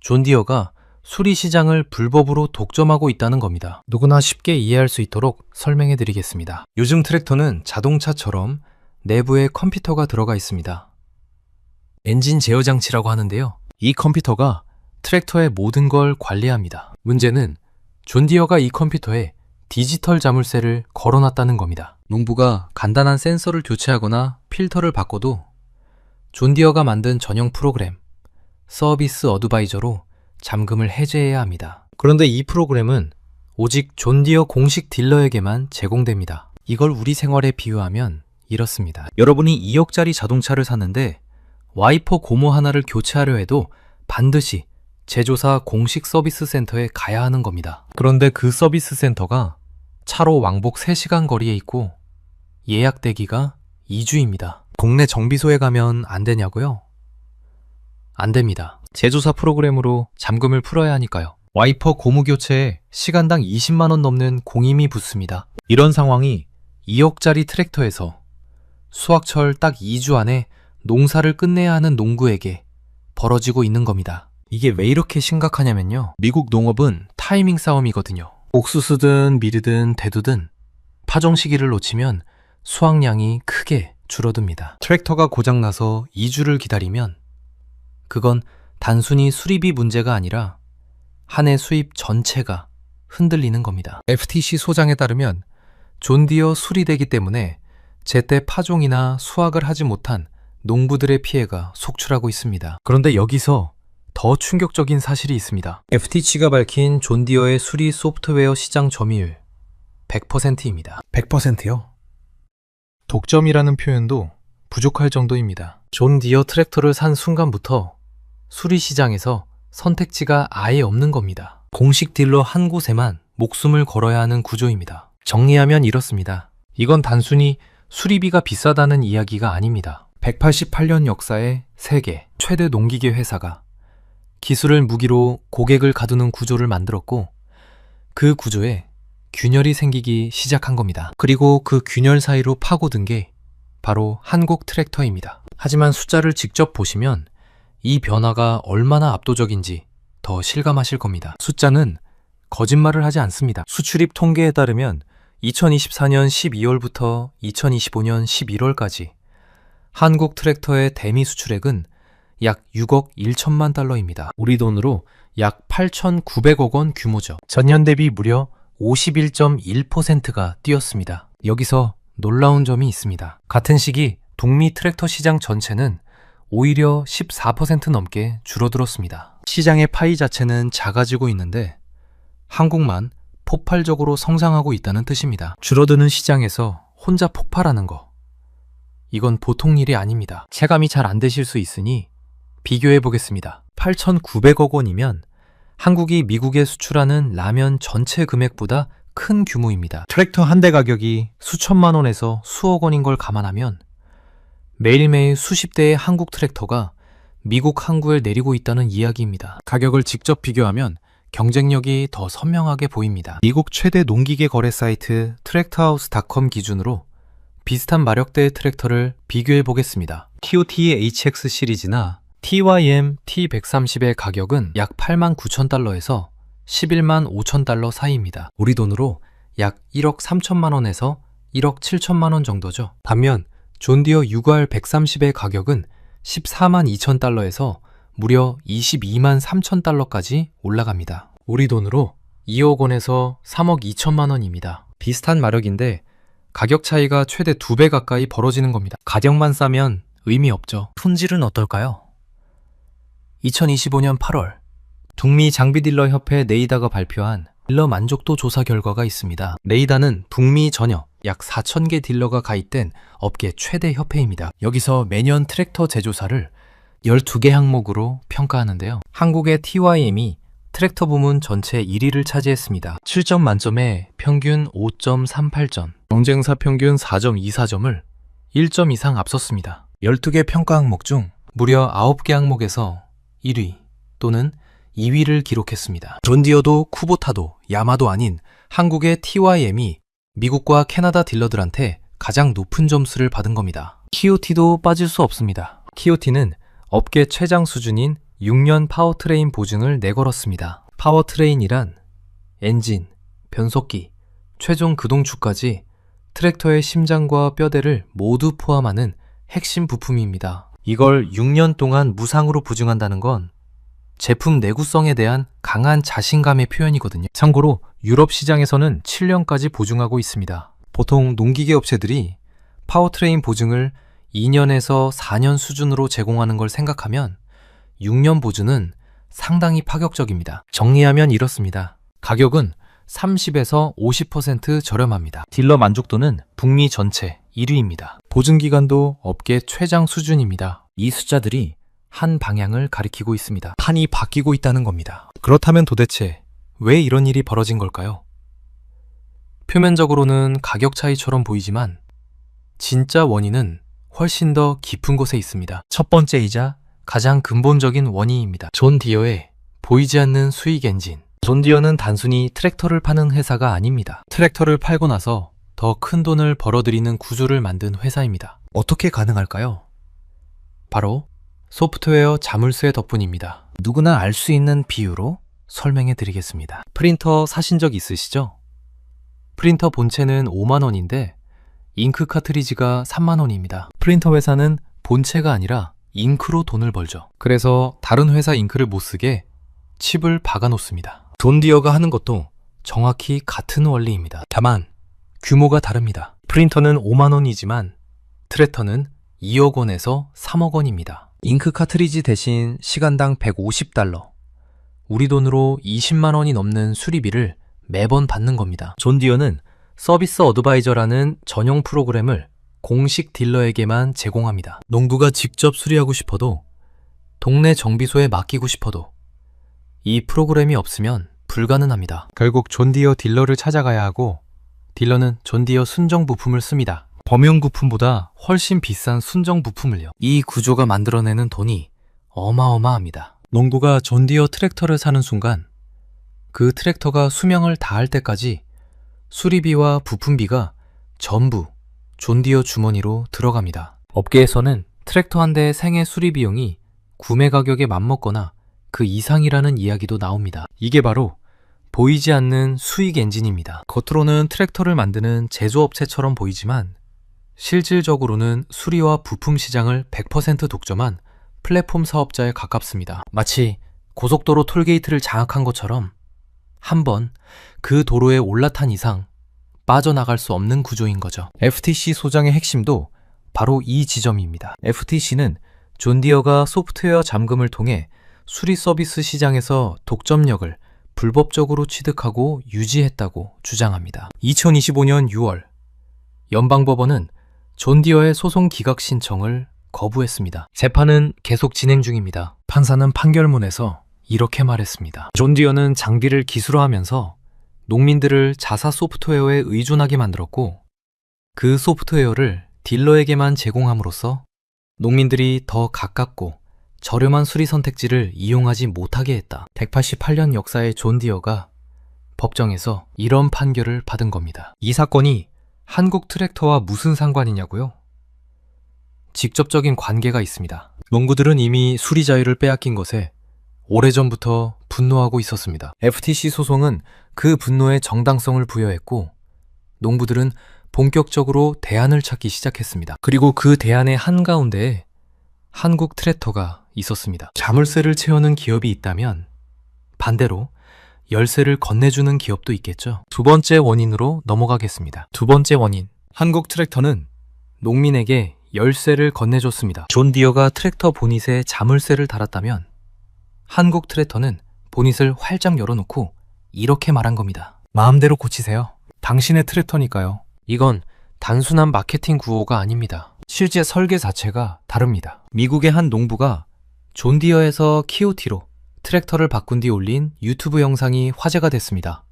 존 디어가 수리시장을 불법으로 독점하고 있다는 겁니다. 누구나 쉽게 이해할 수 있도록 설명해 드리겠습니다. 요즘 트랙터는 자동차처럼 내부에 컴퓨터가 들어가 있습니다. 엔진 제어 장치라고 하는데요. 이 컴퓨터가 트랙터의 모든 걸 관리합니다. 문제는 존 디어가 이 컴퓨터에 디지털 자물쇠를 걸어놨다는 겁니다. 농부가 간단한 센서를 교체하거나 필터를 바꿔도 존 디어가 만든 전용 프로그램, 서비스 어드바이저로 잠금을 해제해야 합니다. 그런데 이 프로그램은 오직 존 디어 공식 딜러에게만 제공됩니다. 이걸 우리 생활에 비유하면 이렇습니다. 여러분이 2억짜리 자동차를 샀는데 와이퍼 고무 하나를 교체하려 해도 반드시 제조사 공식 서비스 센터에 가야 하는 겁니다. 그런데 그 서비스 센터가 차로 왕복 3시간 거리에 있고 예약 대기가 2주입니다. 동네 정비소에 가면 안 되냐고요? 안 됩니다. 제조사 프로그램으로 잠금을 풀어야 하니까요. 와이퍼 고무 교체에 시간당 20만 원 넘는 공임이 붙습니다. 이런 상황이 2억짜리 트랙터에서 수확철 딱 2주 안에 농사를 끝내야 하는 농구에게 벌어지고 있는 겁니다. 이게 왜 이렇게 심각하냐면요. 미국 농업은 타이밍 싸움이거든요. 옥수수든 미르든 대두든 파종 시기를 놓치면 수확량이 크게 줄어듭니다. 트랙터가 고장나서 2주를 기다리면 그건 단순히 수리비 문제가 아니라 한 해 수입 전체가 흔들리는 겁니다. FTC 소장에 따르면 존 디어 수리되기 때문에 제때 파종이나 수확을 하지 못한 농부들의 피해가 속출하고 있습니다. 그런데 여기서 더 충격적인 사실이 있습니다. FTC가 밝힌 존 디어의 수리 소프트웨어 시장 점유율 100%입니다. 100%요? 독점이라는 표현도 부족할 정도입니다. 존 디어 트랙터를 산 순간부터 수리 시장에서 선택지가 아예 없는 겁니다. 공식 딜러 한 곳에만 목숨을 걸어야 하는 구조입니다. 정리하면 이렇습니다. 이건 단순히 수리비가 비싸다는 이야기가 아닙니다. 188년 역사의 세계 최대 농기계 회사가 기술을 무기로 고객을 가두는 구조를 만들었고 그 구조에 균열이 생기기 시작한 겁니다. 그리고 그 균열 사이로 파고든 게 바로 한국 트랙터입니다. 하지만 숫자를 직접 보시면 이 변화가 얼마나 압도적인지 더 실감하실 겁니다. 숫자는 거짓말을 하지 않습니다. 수출입 통계에 따르면 2024년 12월부터 2025년 11월까지 한국 트랙터의 대미 수출액은 약 6억 1천만 달러입니다. 우리 돈으로 약 8,900억 원 규모죠. 전년 대비 무려 51.1%가 뛰었습니다. 여기서 놀라운 점이 있습니다. 같은 시기 북미 트랙터 시장 전체는 오히려 14% 넘게 줄어들었습니다. 시장의 파이 자체는 작아지고 있는데 한국만 폭발적으로 성장하고 있다는 뜻입니다. 줄어드는 시장에서 혼자 폭발하는 거, 이건 보통 일이 아닙니다. 체감이 잘 안 되실 수 있으니 비교해 보겠습니다. 8,900억 원이면 한국이 미국에 수출하는 라면 전체 금액보다 큰 규모입니다. 트랙터 한 대 가격이 수천만 원에서 수억 원인 걸 감안하면 매일매일 수십 대의 한국 트랙터가 미국 항구에 내리고 있다는 이야기입니다. 가격을 직접 비교하면 경쟁력이 더 선명하게 보입니다. 미국 최대 농기계 거래 사이트 트랙터하우스닷컴 기준으로 비슷한 마력대의 트랙터를 비교해 보겠습니다. TOT의 HX 시리즈나 TYM T130의 가격은 약 89,000달러에서 11만 5천 달러 사이입니다. 우리 돈으로 약 1억 3천만 원에서 1억 7천만 원 정도죠. 반면 존디어 6R 130의 가격은 14만 2천 달러에서 무려 22만 3천 달러까지 올라갑니다. 우리 돈으로 2억 원에서 3억 2천만 원입니다. 비슷한 마력인데 가격 차이가 최대 2배 가까이 벌어지는 겁니다. 가격만 싸면 의미 없죠. 품질은 어떨까요? 2025년 8월 북미 장비딜러 협회 네이다가 발표한 딜러 만족도 조사 결과가 있습니다. 네이다는 북미 전역 약 4,000개 딜러가 가입된 업계 최대 협회입니다. 여기서 매년 트랙터 제조사를 12개 항목으로 평가하는데요. 한국의 TYM이 트랙터 부문 전체 1위를 차지했습니다. 7점 만점에 평균 5.38점, 경쟁사 평균 4.24점을 1점 이상 앞섰습니다. 12개 평가 항목 중 무려 9개 항목에서 1위 또는 2위를 기록했습니다. 존디어도 쿠보타도 야마도 아닌 한국의 TYM이 미국과 캐나다 딜러들한테 가장 높은 점수를 받은 겁니다. KOT도 빠질 수 없습니다. KOT는 업계 최장 수준인 6년 파워트레인 보증을 내걸었습니다. 파워트레인이란 엔진, 변속기, 최종 그동축까지 트랙터의 심장과 뼈대를 모두 포함하는 핵심 부품입니다. 이걸 6년 동안 무상으로 보증한다는 건 제품 내구성에 대한 강한 자신감의 표현이거든요. 참고로 유럽 시장에서는 7년까지 보증하고 있습니다. 보통 농기계 업체들이 파워트레인 보증을 2년에서 4년 수준으로 제공하는 걸 생각하면 6년 보증은 상당히 파격적입니다. 정리하면 이렇습니다. 가격은 30에서 50% 저렴합니다. 딜러 만족도는 북미 전체 1위입니다. 보증기간도 업계 최장 수준입니다. 이 숫자들이 한 방향을 가리키고 있습니다. 판이 바뀌고 있다는 겁니다. 그렇다면 도대체 왜 이런 일이 벌어진 걸까요? 표면적으로는 가격 차이처럼 보이지만 진짜 원인은 훨씬 더 깊은 곳에 있습니다. 첫 번째이자 가장 근본적인 원인입니다. 존 디어의 보이지 않는 수익 엔진. 존 디어는 단순히 트랙터를 파는 회사가 아닙니다. 트랙터를 팔고 나서 더 큰 돈을 벌어들이는 구조를 만든 회사입니다. 어떻게 가능할까요? 바로 소프트웨어 자물쇠 덕분입니다. 누구나 알 수 있는 비유로 설명해 드리겠습니다. 프린터 사신 적 있으시죠? 프린터 본체는 5만 원인데 잉크 카트리지가 3만 원입니다. 프린터 회사는 본체가 아니라 잉크로 돈을 벌죠. 그래서 다른 회사 잉크를 못 쓰게 칩을 박아 놓습니다. 존 디어가 하는 것도 정확히 같은 원리입니다. 다만 규모가 다릅니다. 프린터는 5만 원이지만 트랙터는 2억 원에서 3억 원입니다. 잉크 카트리지 대신 시간당 150달러, 우리 돈으로 20만 원이 넘는 수리비를 매번 받는 겁니다. 존 디어는 서비스 어드바이저라는 전용 프로그램을 공식 딜러에게만 제공합니다. 농부가 직접 수리하고 싶어도, 동네 정비소에 맡기고 싶어도 이 프로그램이 없으면 불가능합니다. 결국 존 디어 딜러를 찾아가야 하고 딜러는 존 디어 순정 부품을 씁니다. 범용 부품보다 훨씬 비싼 순정 부품을요. 이 구조가 만들어내는 돈이 어마어마합니다. 농부가 존 디어 트랙터를 사는 순간 그 트랙터가 수명을 다할 때까지 수리비와 부품비가 전부 존 디어 주머니로 들어갑니다. 업계에서는 트랙터 한 대 생애 수리 비용이 구매 가격에 맞먹거나 그 이상이라는 이야기도 나옵니다. 이게 바로 보이지 않는 수익 엔진입니다. 겉으로는 트랙터를 만드는 제조업체처럼 보이지만 실질적으로는 수리와 부품 시장을 100% 독점한 플랫폼 사업자에 가깝습니다. 마치 고속도로 톨게이트를 장악한 것처럼 한번 그 도로에 올라탄 이상 빠져나갈 수 없는 구조인 거죠. FTC 소장의 핵심도 바로 이 지점입니다. FTC는 존 디어가 소프트웨어 잠금을 통해 수리 서비스 시장에서 독점력을 불법적으로 취득하고 유지했다고 주장합니다. 2025년 6월 연방법원은 존 디어의 소송 기각 신청을 거부했습니다. 재판은 계속 진행 중입니다. 판사는 판결문에서 이렇게 말했습니다. 존 디어는 장비를 기술화하면서 농민들을 자사 소프트웨어에 의존하게 만들었고 그 소프트웨어를 딜러에게만 제공함으로써 농민들이 더 가깝고 저렴한 수리 선택지를 이용하지 못하게 했다. 188년 역사의 존 디어가 법정에서 이런 판결을 받은 겁니다. 이 사건이 한국 트랙터와 무슨 상관이냐고요? 직접적인 관계가 있습니다. 농부들은 이미 수리 자유를 빼앗긴 것에 오래전부터 분노하고 있었습니다. FTC 소송은 그 분노에 정당성을 부여했고 농부들은 본격적으로 대안을 찾기 시작했습니다. 그리고 그 대안의 한가운데에 한국 트랙터가 있었습니다. 자물쇠를 채우는 기업이 있다면 반대로 열쇠를 건네주는 기업도 있겠죠. 두 번째 원인으로 넘어가겠습니다. 두 번째 원인. 한국 트랙터는 농민에게 열쇠를 건네줬습니다. 존 디어가 트랙터 보닛에 자물쇠를 달았다면 한국 트랙터는 보닛을 활짝 열어놓고 이렇게 말한 겁니다. 마음대로 고치세요. 당신의 트랙터니까요. 이건 단순한 마케팅 구호가 아닙니다. 실제 설계 자체가 다릅니다. 미국의 한 농부가 존 디어에서 키오티로 트랙터를 바꾼 뒤 올린 유튜브 영상이 화제가 됐습니다.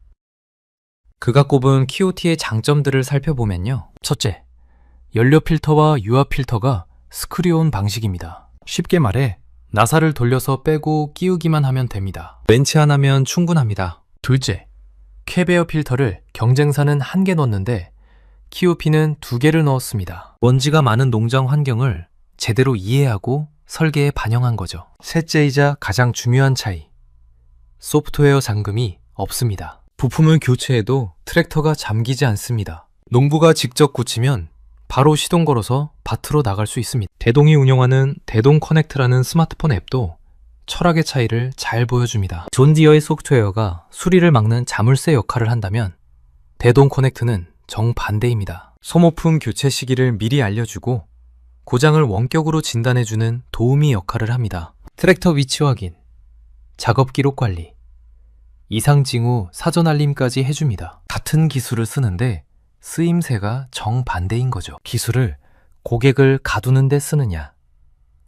그가 꼽은 키오티의 장점들을 살펴보면요. 첫째, 연료 필터와 유압 필터가 스크류온 방식입니다. 쉽게 말해 나사를 돌려서 빼고 끼우기만 하면 됩니다. 렌치 하나면 충분합니다. 둘째, 캡에어 필터를 경쟁사는 1개 넣었는데 키오피는 2개를 넣었습니다. 먼지가 많은 농장 환경을 제대로 이해하고 설계에 반영한 거죠. 셋째이자 가장 중요한 차이. 소프트웨어 잠금이 없습니다. 부품을 교체해도 트랙터가 잠기지 않습니다. 농부가 직접 고치면 바로 시동 걸어서 밭으로 나갈 수 있습니다. 대동이 운영하는 대동 커넥트라는 스마트폰 앱도 철학의 차이를 잘 보여줍니다. 존 디어의 소프트웨어가 수리를 막는 자물쇠 역할을 한다면 대동 커넥트는 정반대입니다. 소모품 교체 시기를 미리 알려주고 고장을 원격으로 진단해주는 도우미 역할을 합니다. 트랙터 위치 확인, 작업 기록 관리, 이상 징후 사전 알림까지 해줍니다. 같은 기술을 쓰는데 쓰임새가 정반대인 거죠. 기술을 고객을 가두는 데 쓰느냐,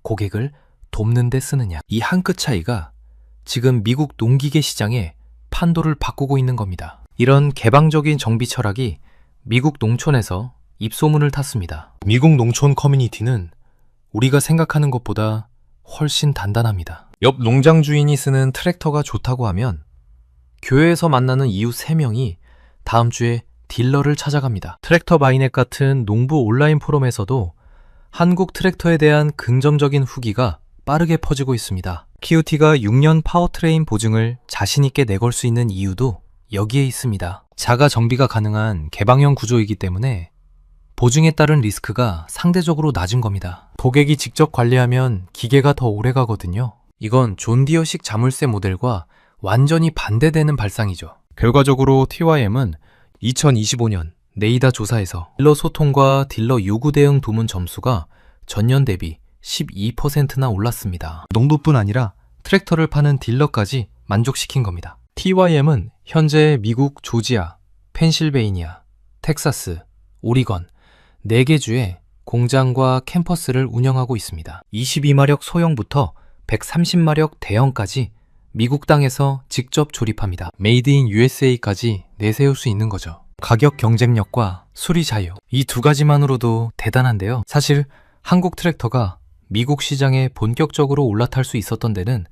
고객을 돕는 데 쓰느냐. 이 한 끗 차이가 지금 미국 농기계 시장에 판도를 바꾸고 있는 겁니다. 이런 개방적인 정비 철학이 미국 농촌에서 입소문을 탔습니다. 미국 농촌 커뮤니티는 우리가 생각하는 것보다 훨씬 단단합니다. 옆 농장 주인이 쓰는 트랙터가 좋다고 하면 교회에서 만나는 이웃 3명이 다음 주에 딜러를 찾아갑니다. 트랙터 바이넷 같은 농부 온라인 포럼에서도 한국 트랙터에 대한 긍정적인 후기가 빠르게 퍼지고 있습니다. 키오티가 6년 파워트레인 보증을 자신있게 내걸 수 있는 이유도 여기에 있습니다. 자가 정비가 가능한 개방형 구조이기 때문에 보증에 따른 리스크가 상대적으로 낮은 겁니다. 고객이 직접 관리하면 기계가 더 오래 가거든요. 이건 존 디어식 자물쇠 모델과 완전히 반대되는 발상이죠. 결과적으로 TYM은 2025년 네이다 조사에서 딜러 소통과 딜러 요구 대응 도문 점수가 전년 대비 12%나 올랐습니다. 농부뿐 아니라 트랙터를 파는 딜러까지 만족시킨 겁니다. TYM은 현재 미국 조지아, 펜실베이니아, 텍사스, 오리건 4개 주에 공장과 캠퍼스를 운영하고 있습니다. 22마력 소형부터 130마력 대형까지 미국 땅에서 직접 조립합니다. 메이드 인 USA까지 내세울 수 있는 거죠. 가격 경쟁력과 수리 자유, 이 두 가지만으로도 대단한데요. 사실 한국 트랙터가 미국 시장에 본격적으로 올라탈 수 있었던 데는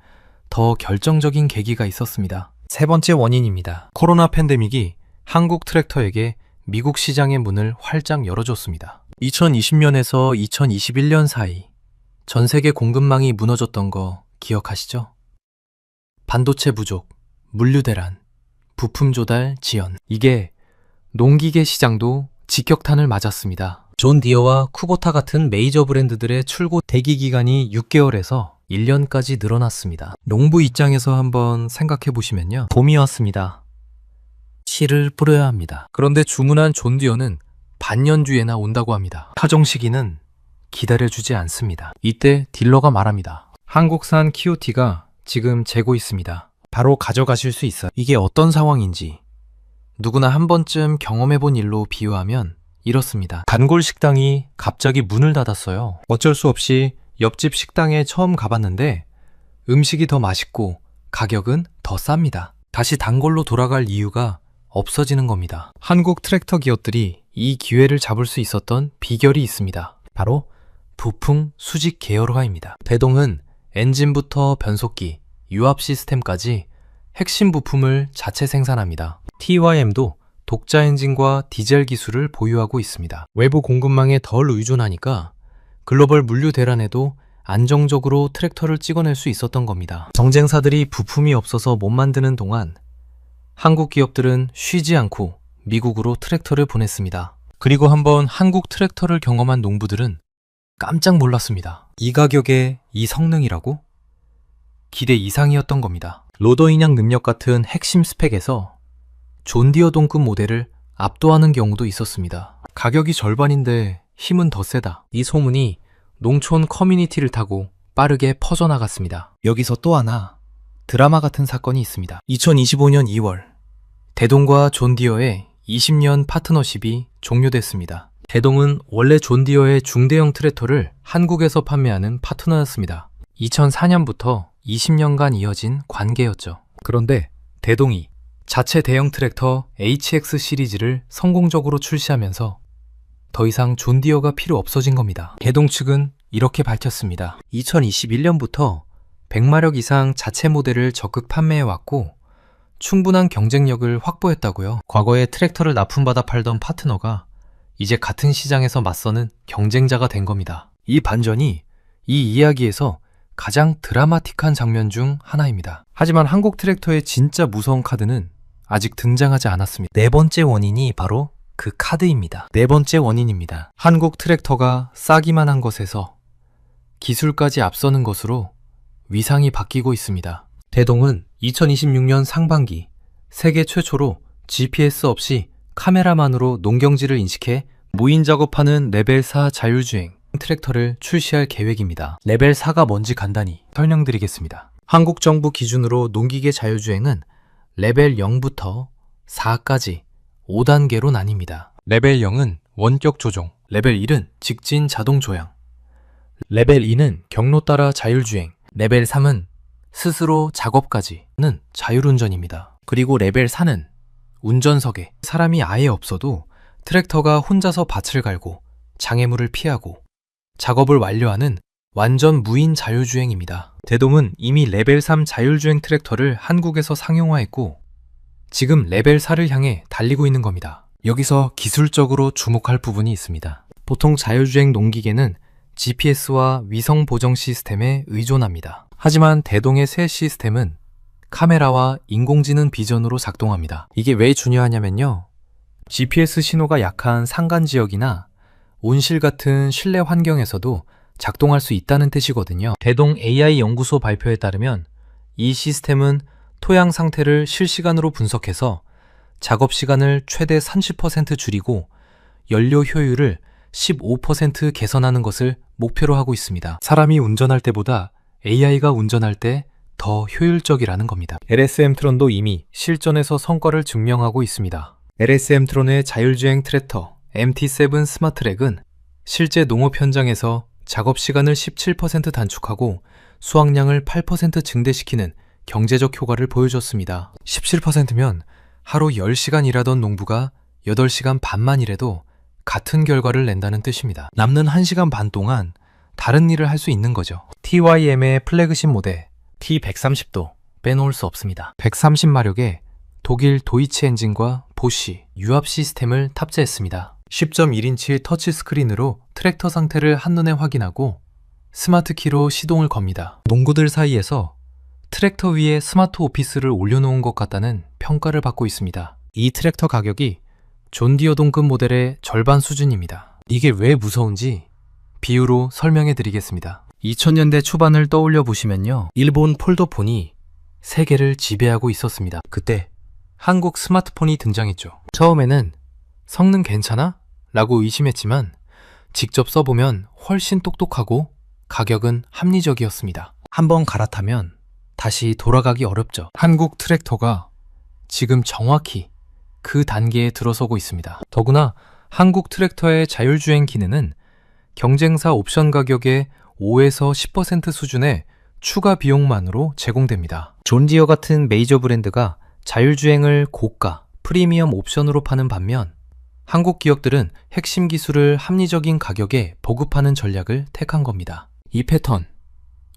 더 결정적인 계기가 있었습니다. 세 번째 원인입니다. 코로나 팬데믹이 한국 트랙터에게 미국 시장의 문을 활짝 열어줬습니다. 2020년에서 2021년 사이 전 세계 공급망이 무너졌던 거 기억하시죠? 반도체 부족, 물류 대란, 부품 조달 지연. 이게 농기계 시장도 직격탄을 맞았습니다. 존 디어와 쿠보타 같은 메이저 브랜드들의 출고 대기 기간이 6개월에서 1년까지 늘어났습니다. 농부 입장에서 한번 생각해 보시면요. 봄이 왔습니다. 씨를 뿌려야 합니다. 그런데 주문한 존 디어는 반년 뒤에나 온다고 합니다. 차종 시기는 기다려주지 않습니다. 이때 딜러가 말합니다. 한국산 키오티가 지금 재고 있습니다. 바로 가져가실 수 있어요. 이게 어떤 상황인지 누구나 한 번쯤 경험해본 일로 비유하면 이렇습니다. 단골 식당이 갑자기 문을 닫았어요. 어쩔 수 없이 옆집 식당에 처음 가봤는데 음식이 더 맛있고 가격은 더 쌉니다. 다시 단골로 돌아갈 이유가 없어지는 겁니다. 한국 트랙터 기업들이 이 기회를 잡을 수 있었던 비결이 있습니다. 바로 부품 수직 계열화입니다. 대동은 엔진부터 변속기, 유압 시스템까지 핵심 부품을 자체 생산합니다. TYM도 독자 엔진과 디젤 기술을 보유하고 있습니다. 외부 공급망에 덜 의존하니까 글로벌 물류 대란에도 안정적으로 트랙터를 찍어낼 수 있었던 겁니다. 경쟁사들이 부품이 없어서 못 만드는 동안 한국 기업들은 쉬지 않고 미국으로 트랙터를 보냈습니다. 그리고 한번 한국 트랙터를 경험한 농부들은 깜짝 놀랐습니다. 이 가격에 이 성능이라고? 기대 이상이었던 겁니다. 로더 인양 능력 같은 핵심 스펙에서 존디어 동급 모델을 압도하는 경우도 있었습니다. 가격이 절반인데 힘은 더 세다. 이 소문이 농촌 커뮤니티를 타고 빠르게 퍼져나갔습니다. 여기서 또 하나 드라마 같은 사건이 있습니다. 2025년 2월 대동과 존디어의 20년 파트너십이 종료됐습니다. 대동은 원래 존디어의 중대형 트랙터를 한국에서 판매하는 파트너였습니다. 2004년부터 20년간 이어진 관계였죠. 그런데 대동이 자체 대형 트랙터 HX 시리즈를 성공적으로 출시하면서 더 이상 존디어가 필요 없어진 겁니다. 대동 측은 이렇게 밝혔습니다. 2021년부터 100마력 이상 자체 모델을 적극 판매해왔고 충분한 경쟁력을 확보했다고요. 과거에 트랙터를 납품받아 팔던 파트너가 이제 같은 시장에서 맞서는 경쟁자가 된 겁니다. 이 반전이 이 이야기에서 가장 드라마틱한 장면 중 하나입니다. 하지만 한국 트랙터의 진짜 무서운 카드는 아직 등장하지 않았습니다. 네 번째 원인이 바로 그 카드입니다. 네 번째 원인입니다. 한국 트랙터가 싸기만 한 것에서 기술까지 앞서는 것으로 위상이 바뀌고 있습니다. 대동은 2026년 상반기 세계 최초로 GPS 없이 카메라만으로 농경지를 인식해 무인 작업하는 레벨 4 자율주행 트랙터를 출시할 계획입니다. 레벨 4가 뭔지 간단히 설명드리겠습니다. 한국 정부 기준으로 농기계 자율주행은 레벨 0부터 4까지 5단계로 나뉩니다. 레벨 0은 원격 조종, 레벨 1은 직진 자동 조향, 레벨 2는 경로 따라 자율주행, 레벨 3은 스스로 작업까지는 자율운전입니다. 그리고 레벨 4는 운전석에 사람이 아예 없어도 트랙터가 혼자서 밭을 갈고 장애물을 피하고 작업을 완료하는 완전 무인 자율주행입니다. 대동은 이미 레벨 3 자율주행 트랙터를 한국에서 상용화했고 지금 레벨 4를 향해 달리고 있는 겁니다. 여기서 기술적으로 주목할 부분이 있습니다. 보통 자율주행 농기계는 GPS와 위성 보정 시스템에 의존합니다. 하지만 대동의 새 시스템은 카메라와 인공지능 비전으로 작동합니다. 이게 왜 중요하냐면요. GPS 신호가 약한 산간 지역이나 온실 같은 실내 환경에서도 작동할 수 있다는 뜻이거든요. 대동 AI 연구소 발표에 따르면 이 시스템은 토양 상태를 실시간으로 분석해서 작업 시간을 최대 30% 줄이고 연료 효율을 15% 개선하는 것을 목표로 하고 있습니다. 사람이 운전할 때보다 AI가 운전할 때 더 효율적이라는 겁니다. LSM 트론도 이미 실전에서 성과를 증명하고 있습니다. LSM 트론의 자율주행 트랙터 MT7 스마트렉은 실제 농업 현장에서 작업 시간을 17% 단축하고 수확량을 8% 증대시키는 경제적 효과를 보여줬습니다. 17%면 하루 10시간 일하던 농부가 8시간 반만 일해도 같은 결과를 낸다는 뜻입니다. 남는 1시간 반 동안 다른 일을 할 수 있는 거죠. TYM의 플래그십 모델 T130도 빼놓을 수 없습니다. 130마력의 독일 도이치 엔진과 보쉬 유압 시스템을 탑재했습니다. 10.1인치 터치 스크린으로 트랙터 상태를 한눈에 확인하고 스마트 키로 시동을 겁니다. 농구들 사이에서 트랙터 위에 스마트 오피스를 올려놓은 것 같다는 평가를 받고 있습니다. 이 트랙터 가격이 존디어 동급 모델의 절반 수준입니다. 이게 왜 무서운지 비유로 설명해 드리겠습니다. 2000년대 초반을 떠올려 보시면요. 일본 폴더폰이 세계를 지배하고 있었습니다. 그때 한국 스마트폰이 등장했죠. 처음에는 성능 괜찮아? 라고 의심했지만 직접 써보면 훨씬 똑똑하고 가격은 합리적이었습니다. 한번 갈아타면 다시 돌아가기 어렵죠. 한국 트랙터가 지금 정확히 그 단계에 들어서고 있습니다. 더구나 한국 트랙터의 자율주행 기능은 경쟁사 옵션 가격의 5에서 10% 수준의 추가 비용만으로 제공됩니다. 존디어 같은 메이저 브랜드가 자율주행을 고가, 프리미엄 옵션으로 파는 반면 한국 기업들은 핵심 기술을 합리적인 가격에 보급하는 전략을 택한 겁니다. 이 패턴,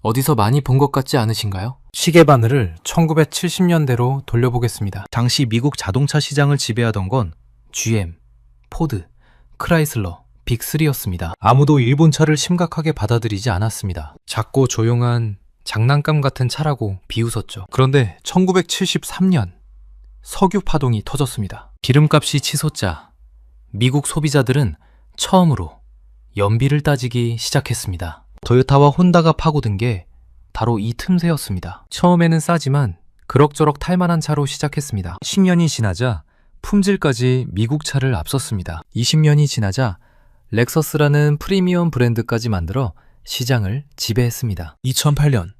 어디서 많이 본 것 같지 않으신가요? 시계 바늘을 1970년대로 돌려보겠습니다. 당시 미국 자동차 시장을 지배하던 건 GM, 포드, 크라이슬러, 빅3였습니다. 아무도 일본 차를 심각하게 받아들이지 않았습니다. 작고 조용한 장난감 같은 차라고 비웃었죠. 그런데 1973년 석유 파동이 터졌습니다. 기름값이 치솟자 미국 소비자들은 처음으로 연비를 따지기 시작했습니다. 토요타와 혼다가 파고든 게 바로 이 틈새였습니다. 처음에는 싸지만 그럭저럭 탈만한 차로 시작했습니다. 10년이 지나자 품질까지 미국 차를 앞섰습니다. 20년이 지나자 렉서스라는 프리미엄 브랜드까지 만들어 시장을 지배했습니다. 2008년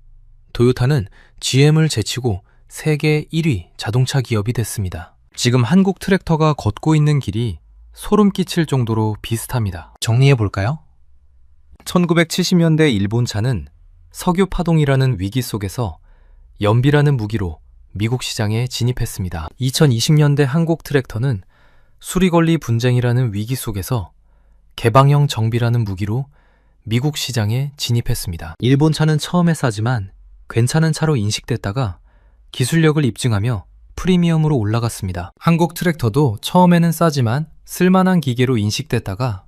토요타는 GM을 제치고 세계 1위 자동차 기업이 됐습니다. 지금 한국 트랙터가 걷고 있는 길이 소름 끼칠 정도로 비슷합니다. 정리해 볼까요? 1970년대 일본 차는 석유 파동이라는 위기 속에서 연비라는 무기로 미국 시장에 진입했습니다. 2020년대 한국 트랙터는 수리권리 분쟁이라는 위기 속에서 개방형 정비라는 무기로 미국 시장에 진입했습니다. 일본 차는 처음에 싸지만 괜찮은 차로 인식됐다가 기술력을 입증하며 프리미엄으로 올라갔습니다. 한국 트랙터도 처음에는 싸지만 쓸만한 기계로 인식됐다가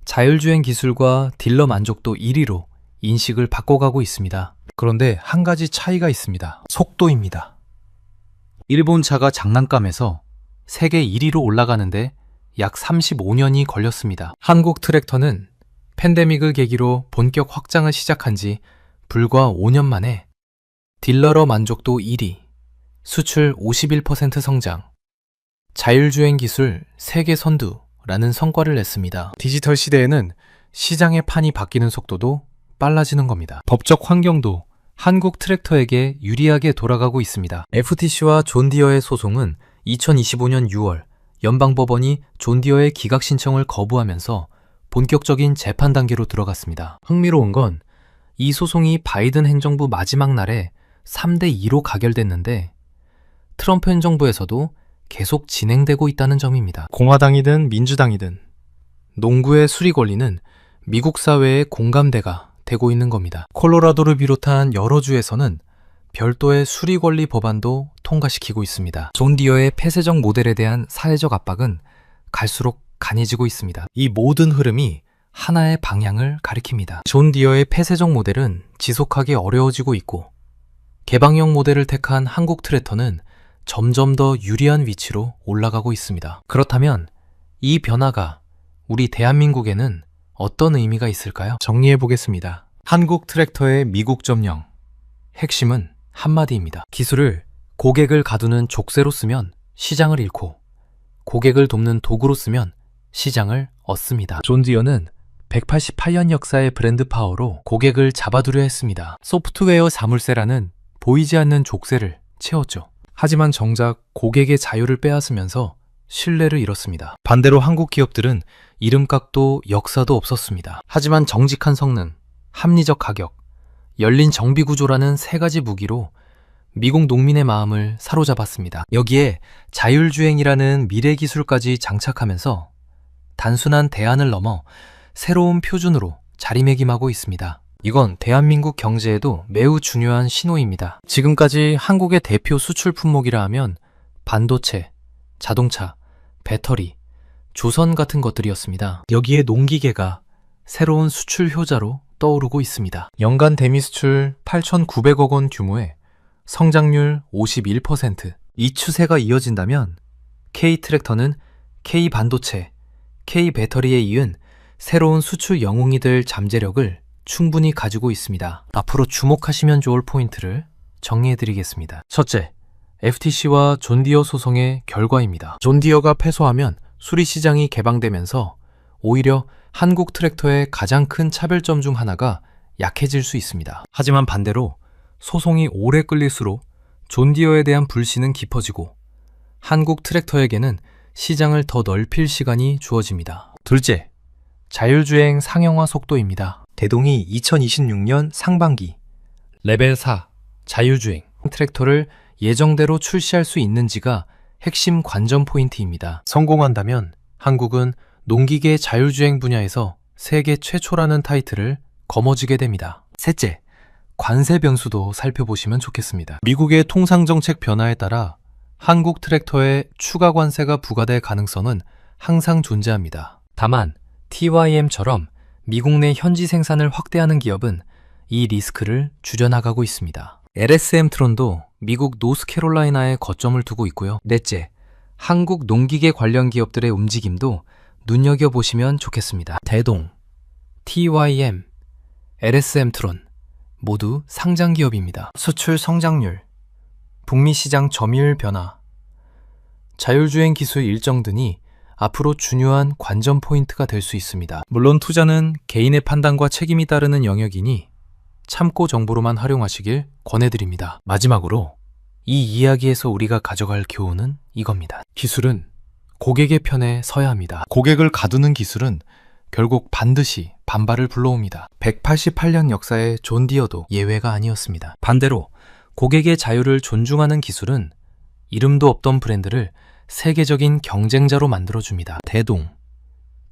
자율주행 기술과 딜러 만족도 1위로 인식을 바꿔가고 있습니다. 그런데 한 가지 차이가 있습니다. 속도입니다. 일본 차가 장난감에서 세계 1위로 올라가는데 약 35년이 걸렸습니다. 한국 트랙터는 팬데믹을 계기로 본격 확장을 시작한 지 불과 5년 만에 딜러러 만족도 1위, 수출 51% 성장, 자율주행 기술 세계 선두라는 성과를 냈습니다. 디지털 시대에는 시장의 판이 바뀌는 속도도 빨라지는 겁니다. 법적 환경도 한국 트랙터에게 유리하게 돌아가고 있습니다. FTC와 존 디어의 소송은 2025년 6월 연방법원이 존 디어의 기각 신청을 거부하면서 본격적인 재판 단계로 들어갔습니다. 흥미로운 건 이 소송이 바이든 행정부 마지막 날에 3대2로 가결됐는데 트럼프 행정부에서도 계속 진행되고 있다는 점입니다. 공화당이든 민주당이든 농구의 수리 권리는 미국 사회의 공감대가 되고 있는 겁니다. 콜로라도를 비롯한 여러 주에서는 별도의 수리 권리 법안도 통과시키고 있습니다. 존 디어의 폐쇄적 모델에 대한 사회적 압박은 갈수록 강해지고 있습니다. 이 모든 흐름이 하나의 방향을 가리킵니다. 존 디어의 폐쇄적 모델은 지속하기 어려워지고 있고 개방형 모델을 택한 한국 트랙터는 점점 더 유리한 위치로 올라가고 있습니다. 그렇다면 이 변화가 우리 대한민국에는 어떤 의미가 있을까요? 정리해 보겠습니다. 한국 트랙터의 미국 점령. 핵심은 한마디입니다. 기술을 고객을 가두는 족쇄로 쓰면 시장을 잃고 고객을 돕는 도구로 쓰면 시장을 얻습니다. 존 디어는 188년 역사의 브랜드 파워로 고객을 잡아두려 했습니다. 소프트웨어 자물쇠라는 보이지 않는 족쇄를 채웠죠. 하지만 정작 고객의 자유를 빼앗으면서 신뢰를 잃었습니다. 반대로 한국 기업들은 이름값도 역사도 없었습니다. 하지만 정직한 성능, 합리적 가격, 열린 정비 구조라는 세 가지 무기로 미국 농민의 마음을 사로잡았습니다. 여기에 자율주행이라는 미래 기술까지 장착하면서 단순한 대안을 넘어 새로운 표준으로 자리매김하고 있습니다. 이건 대한민국 경제에도 매우 중요한 신호입니다. 지금까지 한국의 대표 수출 품목이라 하면 반도체, 자동차, 배터리, 조선 같은 것들이었습니다. 여기에 농기계가 새로운 수출 효자로 떠오르고 있습니다. 연간 대미 수출 8,900억 원 규모의 성장률 51%. 이 추세가 이어진다면 K트랙터는 K반도체, K배터리에 이은 새로운 수출 영웅이 될 잠재력을 충분히 가지고 있습니다. 앞으로 주목하시면 좋을 포인트를 정리해드리겠습니다. 첫째, FTC와 존 디어 소송의 결과입니다. 존 디어가 패소하면 수리시장이 개방되면서 오히려 한국 트랙터의 가장 큰 차별점 중 하나가 약해질 수 있습니다. 하지만 반대로 소송이 오래 끌릴수록 존 디어에 대한 불신은 깊어지고 한국 트랙터에게는 시장을 더 넓힐 시간이 주어집니다. 둘째, 자율주행 상용화 속도입니다. 대동이 2026년 상반기 레벨 4 자율주행 트랙터를 예정대로 출시할 수 있는지가 핵심 관전 포인트입니다. 성공한다면 한국은 농기계 자율주행 분야에서 세계 최초라는 타이틀을 거머쥐게 됩니다. 셋째, 관세 변수도 살펴보시면 좋겠습니다. 미국의 통상정책 변화에 따라 한국 트랙터에 추가 관세가 부과될 가능성은 항상 존재합니다. 다만 TYM처럼 미국 내 현지 생산을 확대하는 기업은 이 리스크를 줄여나가고 있습니다. LSM 트론도 미국 노스캐롤라이나에 거점을 두고 있고요. 넷째, 한국 농기계 관련 기업들의 움직임도 눈여겨보시면 좋겠습니다. 대동, TYM, LSM 트론 모두 상장 기업입니다. 수출 성장률, 북미 시장 점유율 변화, 자율주행 기술 일정 등이 앞으로 중요한 관전 포인트가 될 수 있습니다. 물론 투자는 개인의 판단과 책임이 따르는 영역이니 참고 정보로만 활용하시길 권해드립니다. 마지막으로 이 이야기에서 우리가 가져갈 교훈은 이겁니다. 기술은 고객의 편에 서야 합니다. 고객을 가두는 기술은 결국 반드시 반발을 불러옵니다. 188년 역사의 존 디어도 예외가 아니었습니다. 반대로 고객의 자유를 존중하는 기술은 이름도 없던 브랜드를 세계적인 경쟁자로 만들어줍니다. 대동,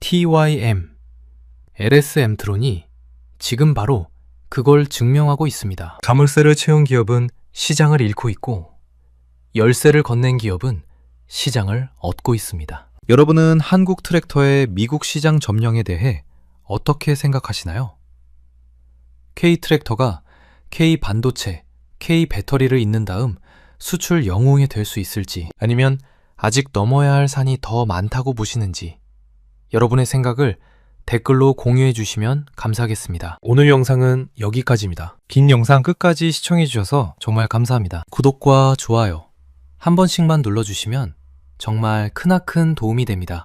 TYM, LSM 트론이 지금 바로 그걸 증명하고 있습니다. 자물쇠를 채운 기업은 시장을 잃고 있고 열쇠를 건넨 기업은 시장을 얻고 있습니다. 여러분은 한국 트랙터의 미국 시장 점령에 대해 어떻게 생각하시나요? K 트랙터가 K 반도체, K 배터리를 잇는 다음 수출 영웅이 될 수 있을지, 아니면 아직 넘어야 할 산이 더 많다고 보시는지 여러분의 생각을 댓글로 공유해 주시면 감사하겠습니다. 오늘 영상은 여기까지입니다. 긴 영상 끝까지 시청해 주셔서 정말 감사합니다. 구독과 좋아요 한 번씩만 눌러주시면 정말 크나큰 도움이 됩니다.